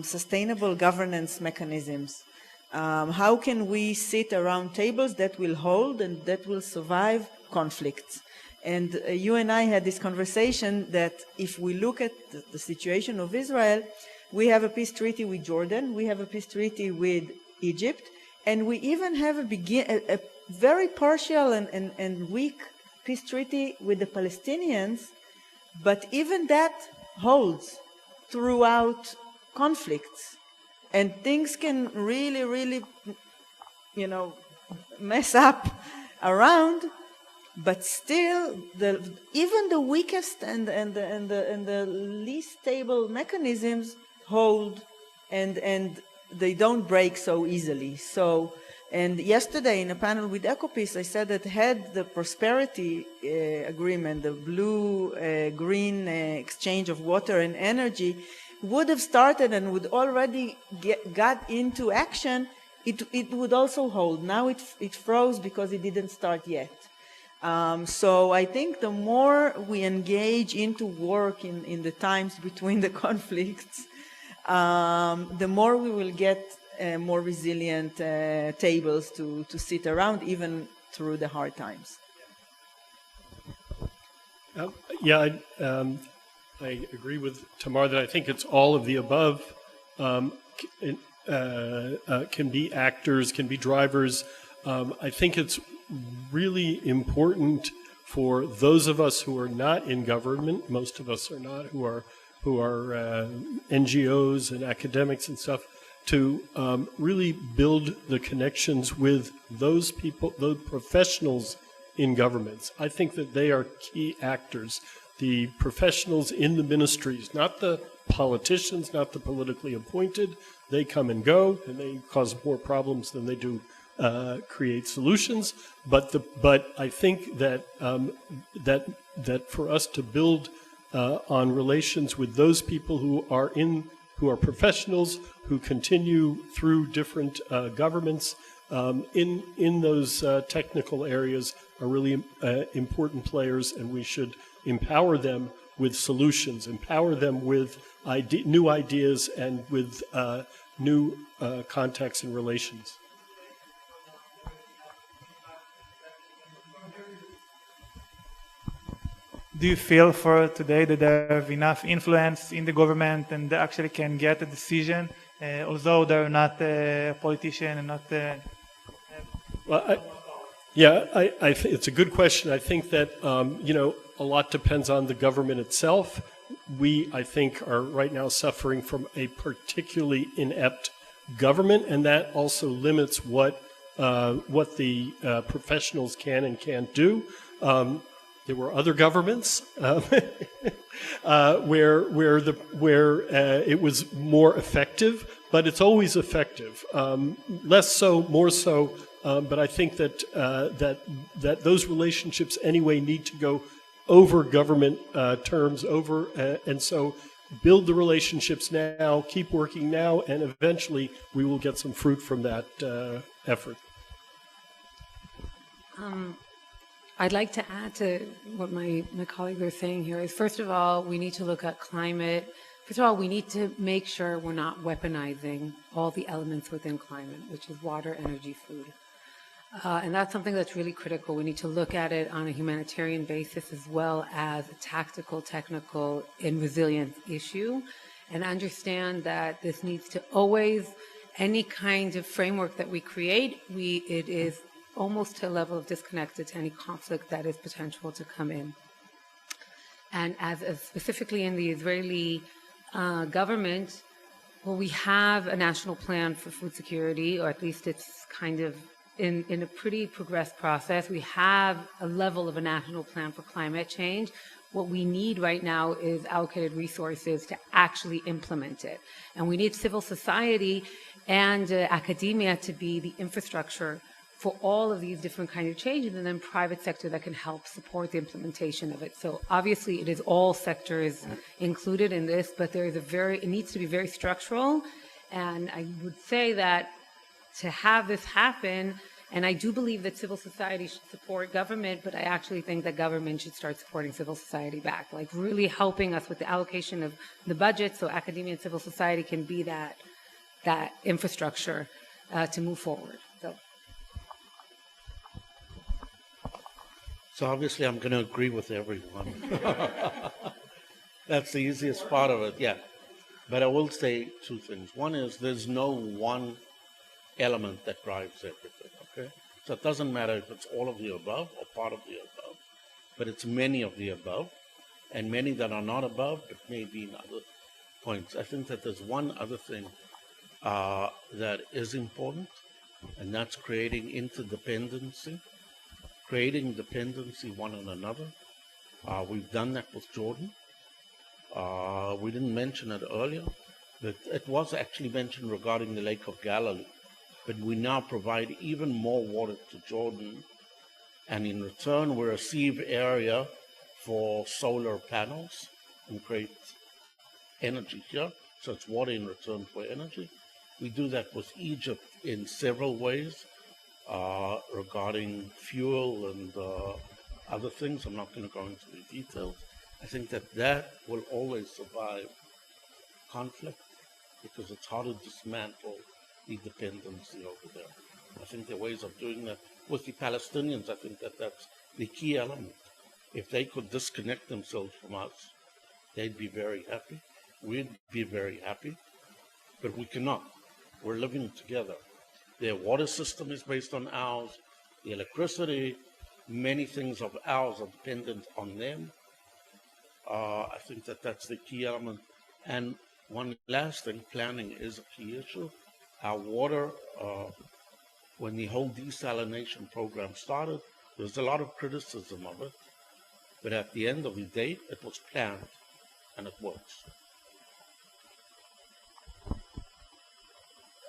sustainable governance mechanisms. How can we sit around tables that will hold and that will survive conflicts? And you and I had this conversation that if we look at the situation of Israel, we have a peace treaty with Jordan, we have a peace treaty with Egypt, and we even have a very partial and weak peace treaty with the Palestinians, but even that holds throughout conflicts. And things can really, really, mess up around, but still, even the weakest and the least stable mechanisms hold, and they don't break so easily. So, and yesterday in a panel with Ecopis, I said that had the prosperity agreement, the blue-green exchange of water and energy, would have started and would already got into action, it would also hold. Now it froze because it didn't start yet. So I think the more we engage into work in the times between the conflicts, the more we will get more resilient tables to sit around even through the hard times. I agree with Tamar that I think it's all of the above. Can be actors, can be drivers. I think it's really important for those of us who are not in government, most of us are not, who are NGOs and academics and stuff, to really build the connections with those people, those professionals in governments. I think that they are key actors. The professionals in the ministries, not the politicians, not the politically appointed. They come and go, and they cause more problems than they do create solutions. But I think that that for us to build on relations with those people who are professionals, who continue through different governments in those technical areas, are really important players, and we should empower them with solutions, empower them with new ideas and with new contacts and relations. Do you feel for today that they have enough influence in the government and they actually can get a decision, although they're not a politician and not it's a good question. I think that, a lot depends on the government itself, we, I think, are right now suffering from a particularly inept government, and that also limits what the professionals can and can't do. There were other governments where it was more effective, but it's always effective. Less so, more so. But I think that those relationships anyway need to go over government terms, and so build the relationships now, keep working now, and eventually we will get some fruit from that effort. I'd like to add to what my colleagues are saying here is, first of all, we need to look at climate. First of all, we need to make sure we're not weaponizing all the elements within climate, which is water, energy, food. And that's something that's really critical. We need to look at it on a humanitarian basis as well as a tactical, technical, and resilient issue, and understand that this needs to always, any kind of framework that we create, it is almost to a level of disconnected to any conflict that is potential to come in. And as specifically in the Israeli government, well, we have a national plan for food security, or at least it's kind of in a pretty progressed process. We have a level of a national plan for climate change. What we need right now is allocated resources to actually implement it. And we need civil society and academia to be the infrastructure for all of these different kinds of changes, and then private sector that can help support the implementation of it. So obviously it is all sectors included in this, but it needs to be very structural. And I would say that to have this happen, and I do believe that civil society should support government, but I actually think that government should start supporting civil society back, like really helping us with the allocation of the budget so academia and civil society can be that infrastructure to move forward. So obviously I'm going to agree with everyone. That's the easiest part of it, yeah. But I will say two things. One is there's no one element that drives everything, okay? So it doesn't matter if it's all of the above or part of the above, but it's many of the above and many that are not above, but maybe in other points. I think that there's one other thing that is important, and that's creating interdependency. Creating dependency one on another. We've done that with Jordan. We didn't mention it earlier, but it was actually mentioned regarding the Lake of Galilee. But we now provide even more water to Jordan, and in return we receive area for solar panels and create energy here. So it's water in return for energy. We do that with Egypt in several ways. Regarding fuel and other things. I'm not going to go into the details. I think that will always survive conflict because it's hard to dismantle the dependency over there. I think there are ways of doing that. With the Palestinians, I think that's the key element. If they could disconnect themselves from us, they'd be very happy. We'd be very happy. But we cannot. We're living together. Their water system is based on ours. The electricity, many things of ours are dependent on them. I think that's the key element. And one last thing, planning is a key issue. Our water, when the whole desalination program started, there was a lot of criticism of it. But at the end of the day, it was planned, and it works.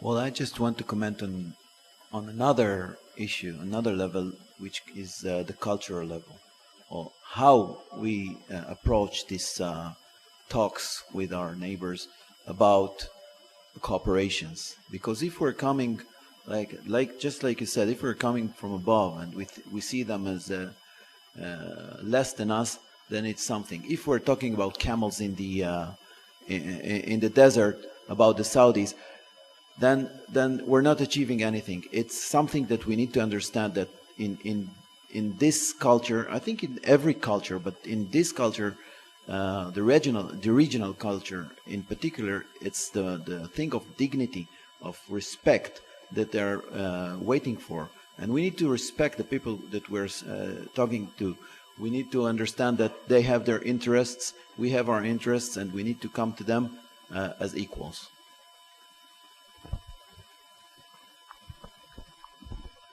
Well, I just want to comment on another issue, another level, which is the cultural level, or how we approach these talks with our neighbors about cooperations. Because if we're coming, just like you said, if we're coming from above and we see them as less than us, then it's something. If we're talking about camels in the desert, about the Saudis, then we're not achieving anything. It's something that we need to understand, that in this culture, I think in every culture, but in this culture, the regional culture in particular, it's the thing of dignity, of respect that they're waiting for. And we need to respect the people that we're talking to We need to understand that they have their interests, we have our interests, and we need to come to them as equals.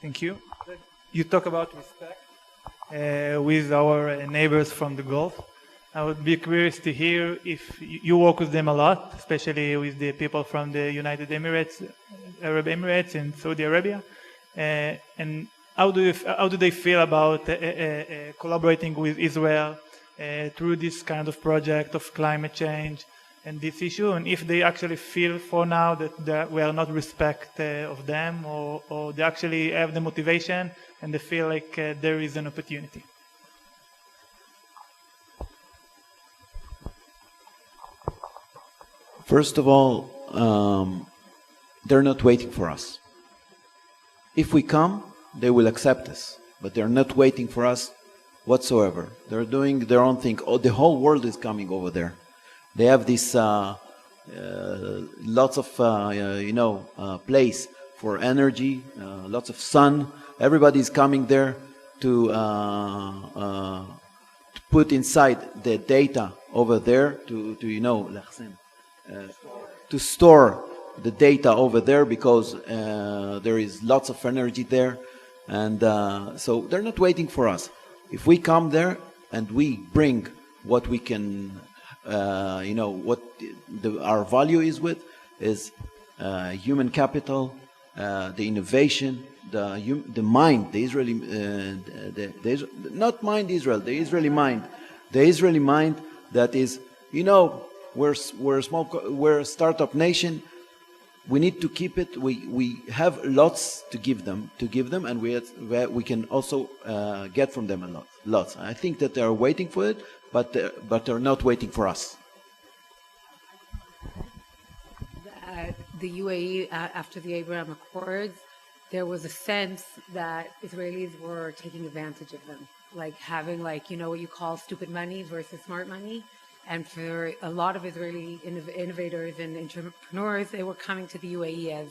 Thank you. You talk about respect with our neighbors from the Gulf. I would be curious to hear if you work with them a lot, especially with the people from the United Emirates, Arab Emirates, and Saudi Arabia. And how do they feel about collaborating with Israel through this kind of project of climate change and this issue, and if they actually feel for now that we are not respect of them, or they actually have the motivation and they feel like there is an opportunity? First of all, they're not waiting for us. If we come, they will accept us, but they're not waiting for us whatsoever. They're doing their own thing. Oh, the whole world is coming over there. They have this lots of place for energy, lots of sun. Everybody's coming there to put inside the data over there to store the data over there, because there is lots of energy there, and so they're not waiting for us. If we come there and we bring what we can, what our value is human capital, the innovation, the mind, the Israeli, not mind Israel, the Israeli mind that is, we're a startup nation. We need to keep it. We have lots to give them, and we can also get from them a lot. Lots. I think that they are waiting for it, but they're not waiting for us. The UAE, after the Abraham Accords, there was a sense that Israelis were taking advantage of them, like having what you call stupid money versus smart money. And for a lot of Israeli innovators and entrepreneurs, they were coming to the UAE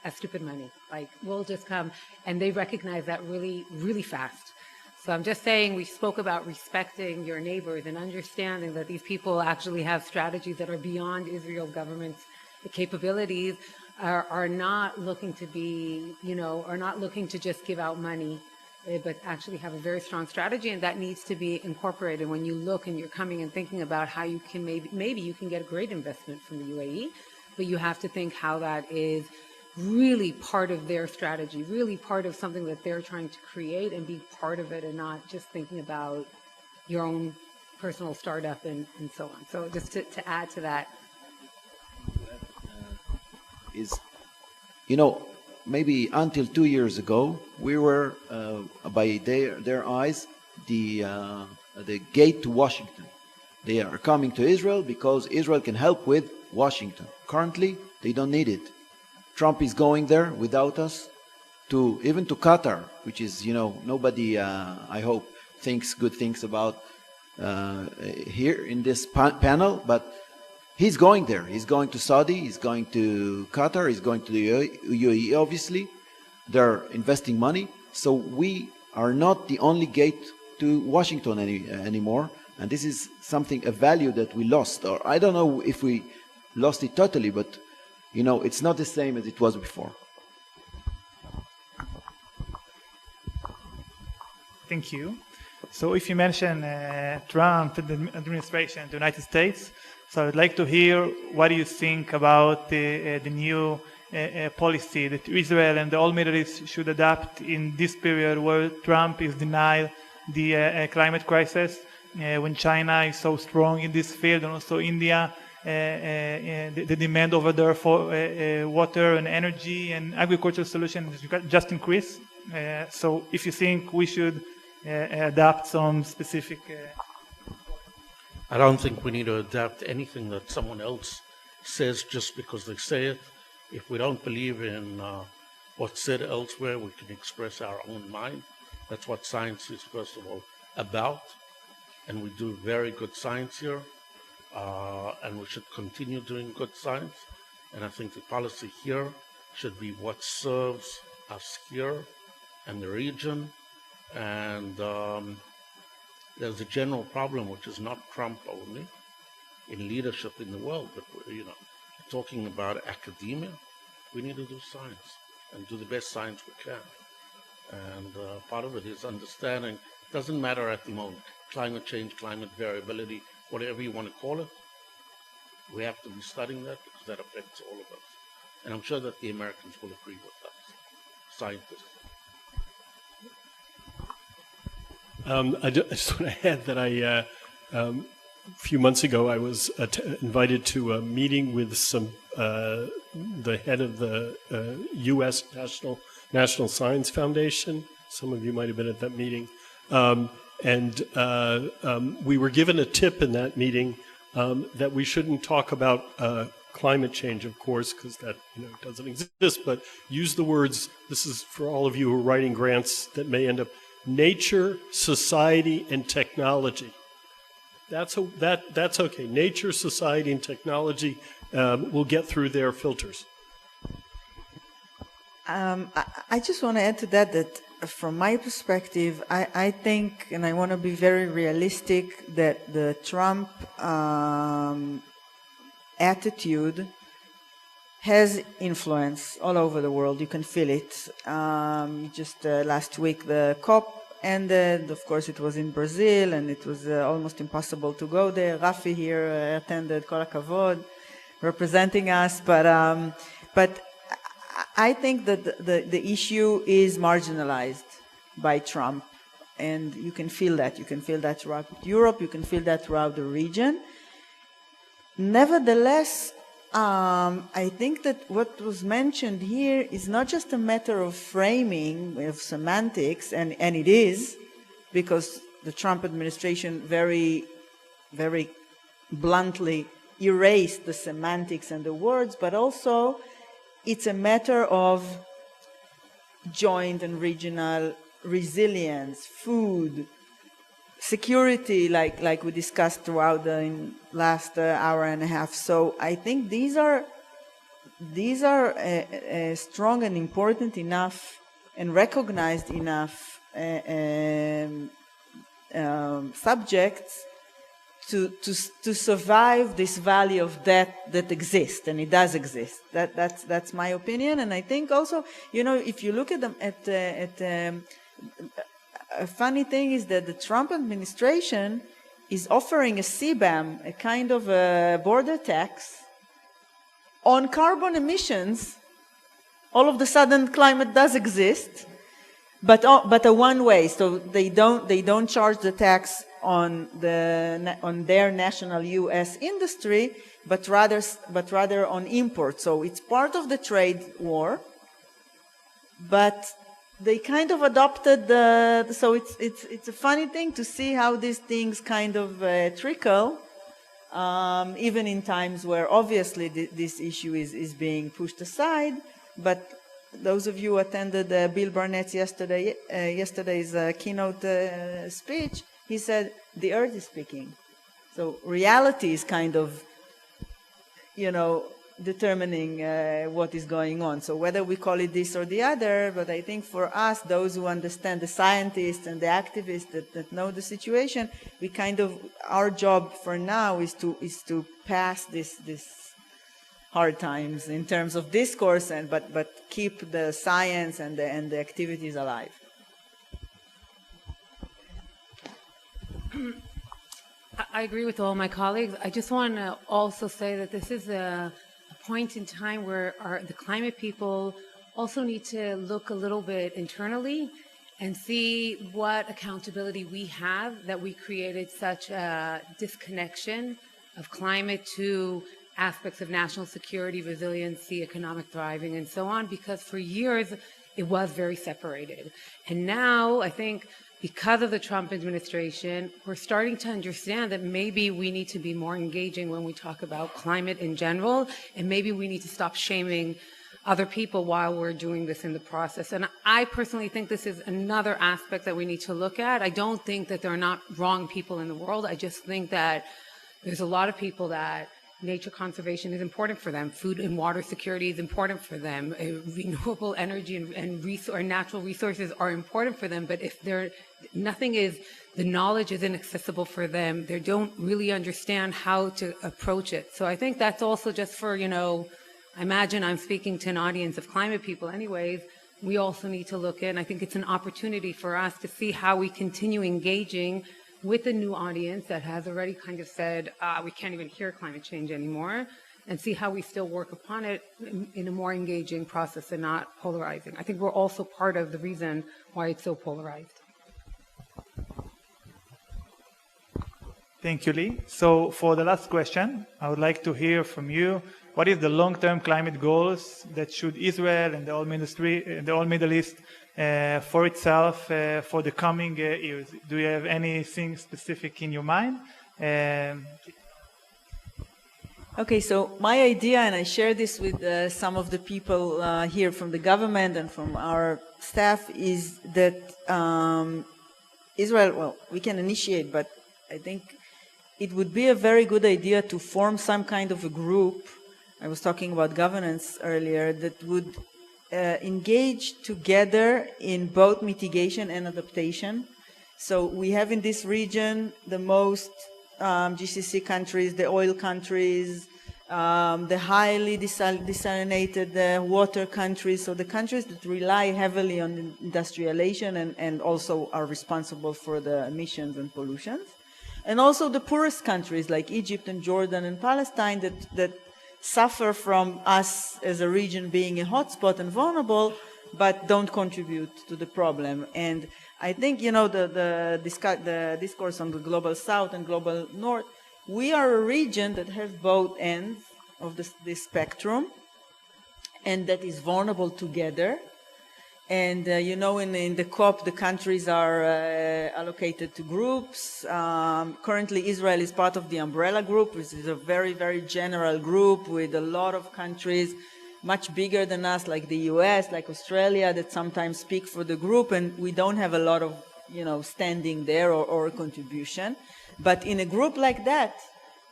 as stupid money. Like, we'll just come. And they recognize that really, really fast. So I'm just saying, we spoke about respecting your neighbors and understanding that these people actually have strategies that are beyond Israel government's capabilities, are not looking to be, are not looking to just give out money, but actually have a very strong strategy, and that needs to be incorporated when you look and you're coming and thinking about how you can maybe you can get a great investment from the UAE, but you have to think how that is really part of their strategy, really part of something that they're trying to create, and be part of it and not just thinking about your own personal startup and so on. So just to add to that. Maybe until 2 years ago, we were, by their eyes, the gate to Washington. They are coming to Israel because Israel can help with Washington. Currently, they don't need it. Trump is going there without us, even to Qatar, which is, nobody, I hope, thinks good things about here in this panel, but he's going there. He's going to Saudi, he's going to Qatar, he's going to the UAE, obviously. They're investing money. So we are not the only gate to Washington anymore. And this is a value that we lost. Or I don't know if we lost it totally, but, it's not the same as it was before. Thank you. So if you mention Trump, the administration, the United States, so I'd like to hear what do you think about the new policy that Israel and the whole Middle East should adopt in this period where Trump is denying the climate crisis, when China is so strong in this field, and also India, the demand over there for water and energy and agricultural solutions just increase. So if you think we should adapt some specific... I don't think we need to adapt anything that someone else says just because they say it. If we don't believe in what's said elsewhere, we can express our own mind. That's what science is, first of all, about. And we do very good science here. And we should continue doing good science. And I think the policy here should be what serves us here and the region. And there's a general problem, which is not Trump only in leadership in the world, but, talking about academia, we need to do science and do the best science we can. And part of it is understanding, it doesn't matter at the moment, climate change, climate variability, whatever you want to call it, we have to be studying that because that affects all of us. And I'm sure that the Americans will agree with us, scientists. I just want to add that a few months ago I was invited to a meeting with the head of the U.S. National Science Foundation. Some of you might have been at that meeting. We were given a tip in that meeting that we shouldn't talk about climate change, of course, because that doesn't exist, but use the words, this is for all of you who are writing grants that may end up, nature, society, and technology. That's okay. Nature, society, and technology will get through their filters. I just want to add to that from my perspective, I think, and I want to be very realistic, that the Trump attitude has influence all over the world. You can feel it. Just last week, the COP ended. Of course, it was in Brazil, and it was almost impossible to go there. Rafi here attended, kol hakavod, representing us. But I think that the issue is marginalized by Trump, and you can feel that. You can feel that throughout Europe. You can feel that throughout the region. Nevertheless, I think that what was mentioned here is not just a matter of framing, of semantics, and it is, because the Trump administration very, very bluntly erased the semantics and the words, but also it's a matter of joint and regional resilience, food, security, like we discussed throughout the last hour and a half. So I think these are strong and important enough and recognized enough subjects to survive this valley of death that exists, and it does exist. That's my opinion. And I think also, if you look at them a funny thing is that the Trump administration is offering a CBAM, a kind of a border tax on carbon emissions. All of a sudden, climate does exist, but a one way. So they don't charge the tax on their national U.S. industry, but rather on imports. So it's part of the trade war, but they kind of adopted so it's a funny thing to see how these things kind of trickle, even in times where obviously this issue is being pushed aside. But those of you who attended Bill Barnett's yesterday's keynote speech, he said the earth is speaking. So reality is kind of, determining what is going on. So whether we call it this or the other, but I think for us, those who understand, the scientists and the activists that know the situation, we our job for now is to pass this hard times in terms of discourse, but keep the science and the activities alive. I agree with all my colleagues. I just want to also say that this is a point in time where the climate people also need to look a little bit internally and see what accountability we have, that we created such a disconnection of climate to aspects of national security, resiliency, economic thriving, and so on, because for years it was very separated. And now I think because of the Trump administration, we're starting to understand that maybe we need to be more engaging when we talk about climate in general, and maybe we need to stop shaming other people while we're doing this in the process. And I personally think this is another aspect that we need to look at. I don't think that there are not wrong people in the world. I just think that there's a lot of people that nature conservation is important for them. Food and water security is important for them. Renewable energy and natural resources are important for them. But if the knowledge isn't accessible for them, they don't really understand how to approach it. So I think that's also just for, I imagine I'm speaking to an audience of climate people anyways. We also need to look at, and I think it's an opportunity for us to see how we continue engaging with a new audience that has already kind of said, we can't even hear climate change anymore, and see how we still work upon it in a more engaging process and not polarizing. I think we're also part of the reason why it's so polarized. Thank you, Lee. So for the last question, I would like to hear from you, what is the long-term climate goals that should Israel and the whole Middle East for itself for the coming years? Do you have anything specific in your mind? Okay, so my idea, and I share this with some of the people here from the government and from our staff, is that Israel, well, we can initiate, but I think it would be a very good idea to form some kind of a group. I was talking about governance earlier, that would engage together in both mitigation and adaptation. So we have in this region the most GCC countries, the oil countries, the highly desalinated water countries, so the countries that rely heavily on industrialization and also are responsible for the emissions and pollutions. And also the poorest countries like Egypt and Jordan and Palestine that suffer from us as a region being a hotspot and vulnerable, but don't contribute to the problem. And I think, the discourse on the global south and global north, we are a region that has both ends of this spectrum and that is vulnerable together. And, in the COP, the countries are allocated to groups. Currently, Israel is part of the umbrella group, which is a very, very general group with a lot of countries much bigger than us, like the US, like Australia, that sometimes speak for the group, and we don't have a lot of, standing there or contribution. But in a group like that,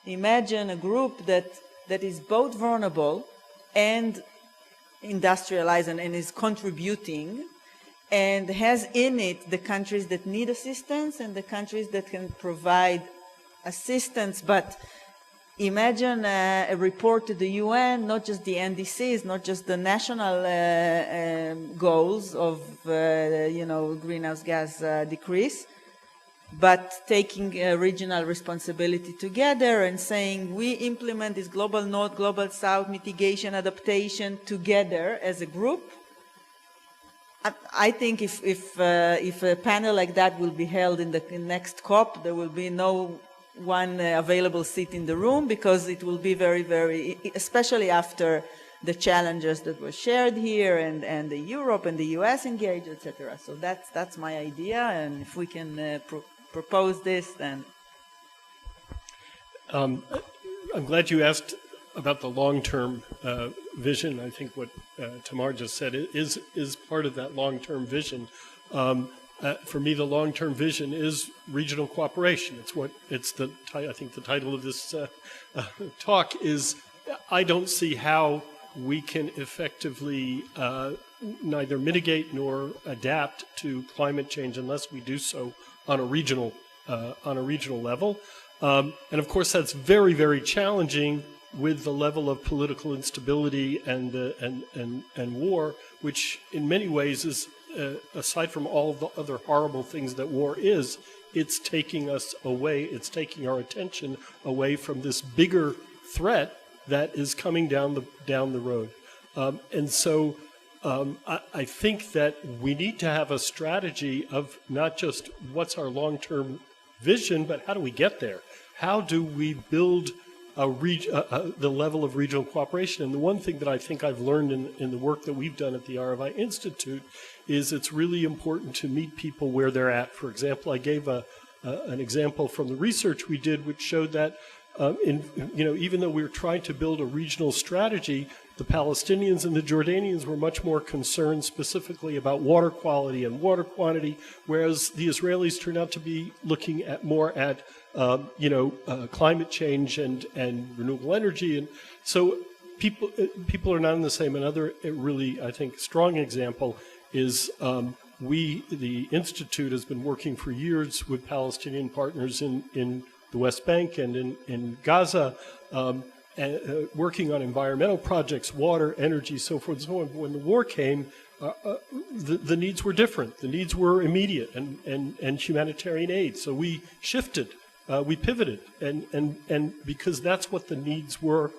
imagine a group that is both vulnerable and industrialized and is contributing, and has in it the countries that need assistance and the countries that can provide assistance. But imagine a report to the UN, not just the NDCs, not just the national goals of greenhouse gas decrease, but taking regional responsibility together and saying we implement this global north, global south mitigation, adaptation together as a group. I think if a panel like that will be held in the next COP, there will be no one available seat in the room, because it will be very, very, especially after the challenges that were shared here and the Europe and the US engaged, etc. So that's my idea, and if we can propose this, then. I'm glad you asked about the long-term vision. I think what Tamar just said is part of that long-term vision. For me, the long-term vision is regional cooperation. I think the title of this talk is, I don't see how we can effectively neither mitigate nor adapt to climate change unless we do so on a regional level. And of course, that's very, very challenging with the level of political instability and war, which in many ways is, aside from all the other horrible things that war is, it's taking us away, it's taking our attention away from this bigger threat that is coming down the road. And so I think that we need to have a strategy of not just what's our long-term vision, but how do we get there? How do we build the level of regional cooperation? And the one thing that I think I've learned in the work that we've done at the RFI Institute is it's really important to meet people where they're at. For example, I gave an example from the research we did, which showed that even though we were trying to build a regional strategy, the Palestinians and the Jordanians were much more concerned specifically about water quality and water quantity, whereas the Israelis turned out to be looking more at climate change and renewable energy. And so people are not in the same. Another really, I think, strong example is the Institute has been working for years with Palestinian partners in the West Bank and in Gaza, working on environmental projects, water, energy, so forth and so on. When the war came, the needs were different. The needs were immediate and humanitarian aid. So we shifted, we pivoted, and because that's what the needs were.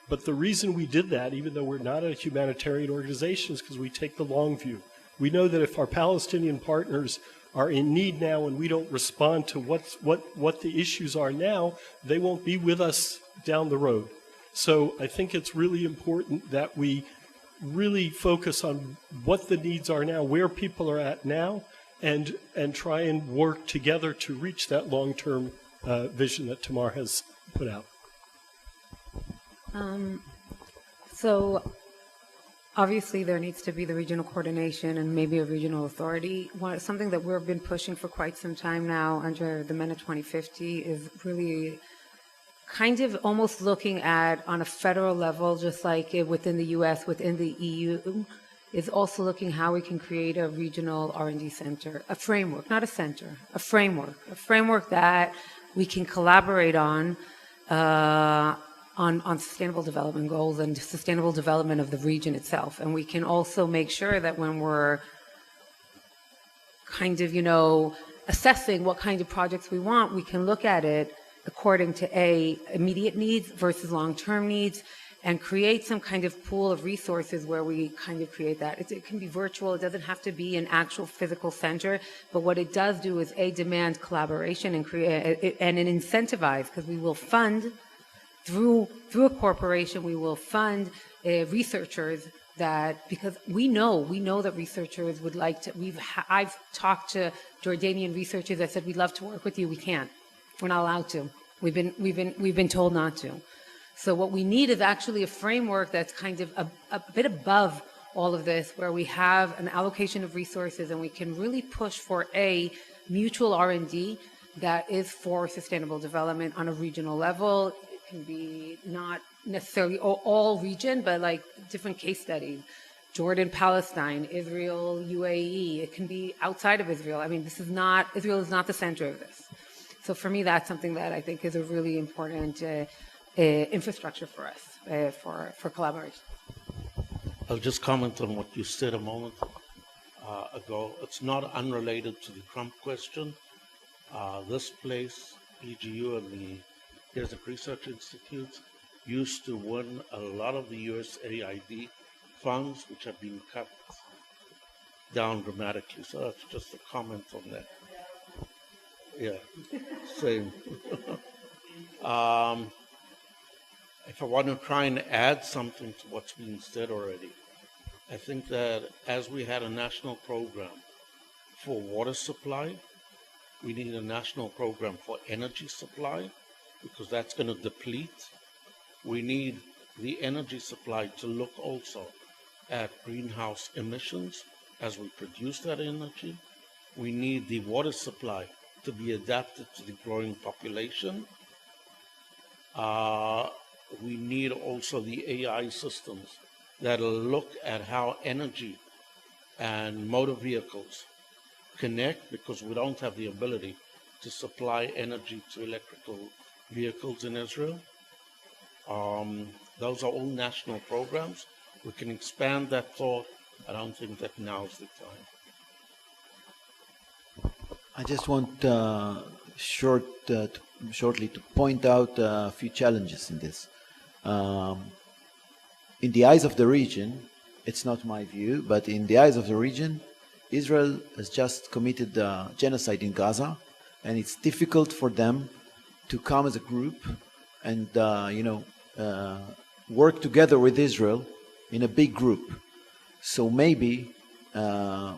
But the reason we did that, even though we're not a humanitarian organization, is because we take the long view. We know that if our Palestinian partners are in need now and we don't respond to what the issues are now, they won't be with us down the road. So I think it's really important that we really focus on what the needs are now, where people are at now, and try and work together to reach that long-term vision that Tamar has put out. So obviously there needs to be the regional coordination and maybe a regional authority. Something that we've been pushing for quite some time now under the MENA 2050 is really kind of almost looking at, on a federal level, just like within the US, within the EU, is also looking how we can create a regional R&D center, a framework, not a center, a framework that we can collaborate on sustainable development goals and sustainable development of the region itself. And we can also make sure that when we're kind of, assessing what kind of projects we want, we can look at it according to immediate needs versus long-term needs, and create some kind of pool of resources where we kind of create that. It can be virtual. It doesn't have to be an actual physical center. But what it does do is demand collaboration and create and incentivize, because we will fund through a corporation. We will fund researchers because we know that researchers would like to. I've talked to Jordanian researchers that said we'd love to work with you. We can't. We're not allowed to. We've been told not to. So what we need is actually a framework that's kind of a bit above all of this, where we have an allocation of resources and we can really push for a mutual R&D that is for sustainable development on a regional level. It can be not necessarily all region, but like different case studies. Jordan, Palestine, Israel, UAE. It can be outside of Israel. I mean, Israel is not the center of this. So for me, that's something that I think is a really important infrastructure for us, for collaboration. I'll just comment on what you said a moment ago. It's not unrelated to the Trump question. This place, PGU and the Desert Research Institute, used to win a lot of the USAID funds, which have been cut down dramatically. So that's just a comment on that. Yeah, same. If I want to try and add something to what's been said already, I think that as we had a national program for water supply, we need a national program for energy supply, because that's going to deplete. We need the energy supply to look also at greenhouse emissions as we produce that energy. We need the water supply to be adapted to the growing population. We need also the AI systems that'll look at how energy and motor vehicles connect, because we don't have the ability to supply energy to electrical vehicles in Israel. Those are all national programs. We can expand that thought. I don't think that now's the time. I just want shortly to point out a few challenges in this. In the eyes of the region, it's not my view, but in the eyes of the region, Israel has just committed genocide in Gaza, and it's difficult for them to come as a group and work together with Israel in a big group. So maybe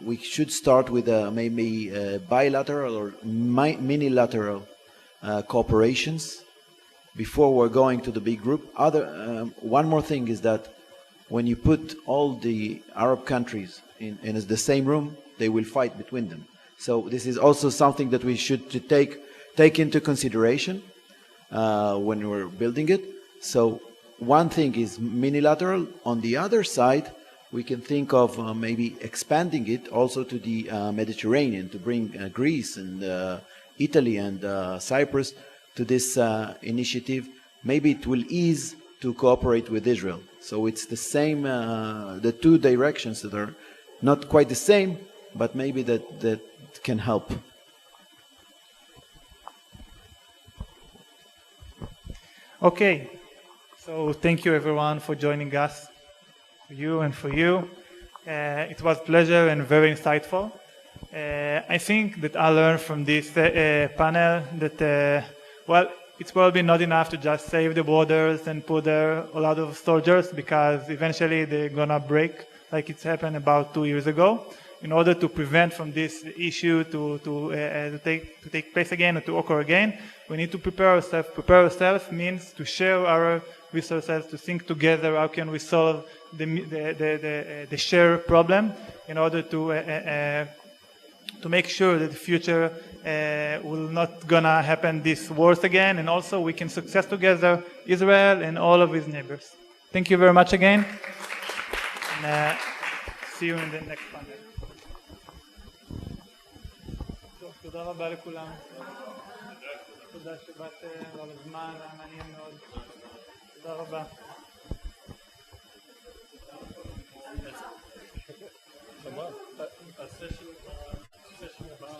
we should start with maybe bilateral or minilateral cooperations before we're going to the big group. One more thing is that when you put all the Arab countries in the same room, they will fight between them. So this is also something that we should take take into consideration when we're building it. So one thing is minilateral. On the other side, we can think of maybe expanding it also to the Mediterranean, to bring Greece and Italy and Cyprus to this initiative. Maybe it will ease to cooperate with Israel. So it's the same, the two directions that are not quite the same, but maybe that can help. Okay, so thank you everyone for joining us, for you and for you. It was a pleasure and very insightful. I think that I learned from this panel that, well, it's probably not enough to just save the borders and put there a lot of soldiers, because eventually they're gonna break, like it's happened about 2 years ago. In order to prevent from this issue to take place again or to occur again, we need to prepare ourselves. Prepare ourselves means to share our resources, to think together how can we solve the shared problem in order to make sure that the future will not gonna happen this worse again, and also we can success together, Israel and all of his neighbors. Thank you very much again, and see you in the next panel. תודה רבה לכולם. תודה שבאתם על הזמן, היה מעניין מאוד. תודה רבה. הסשן הבא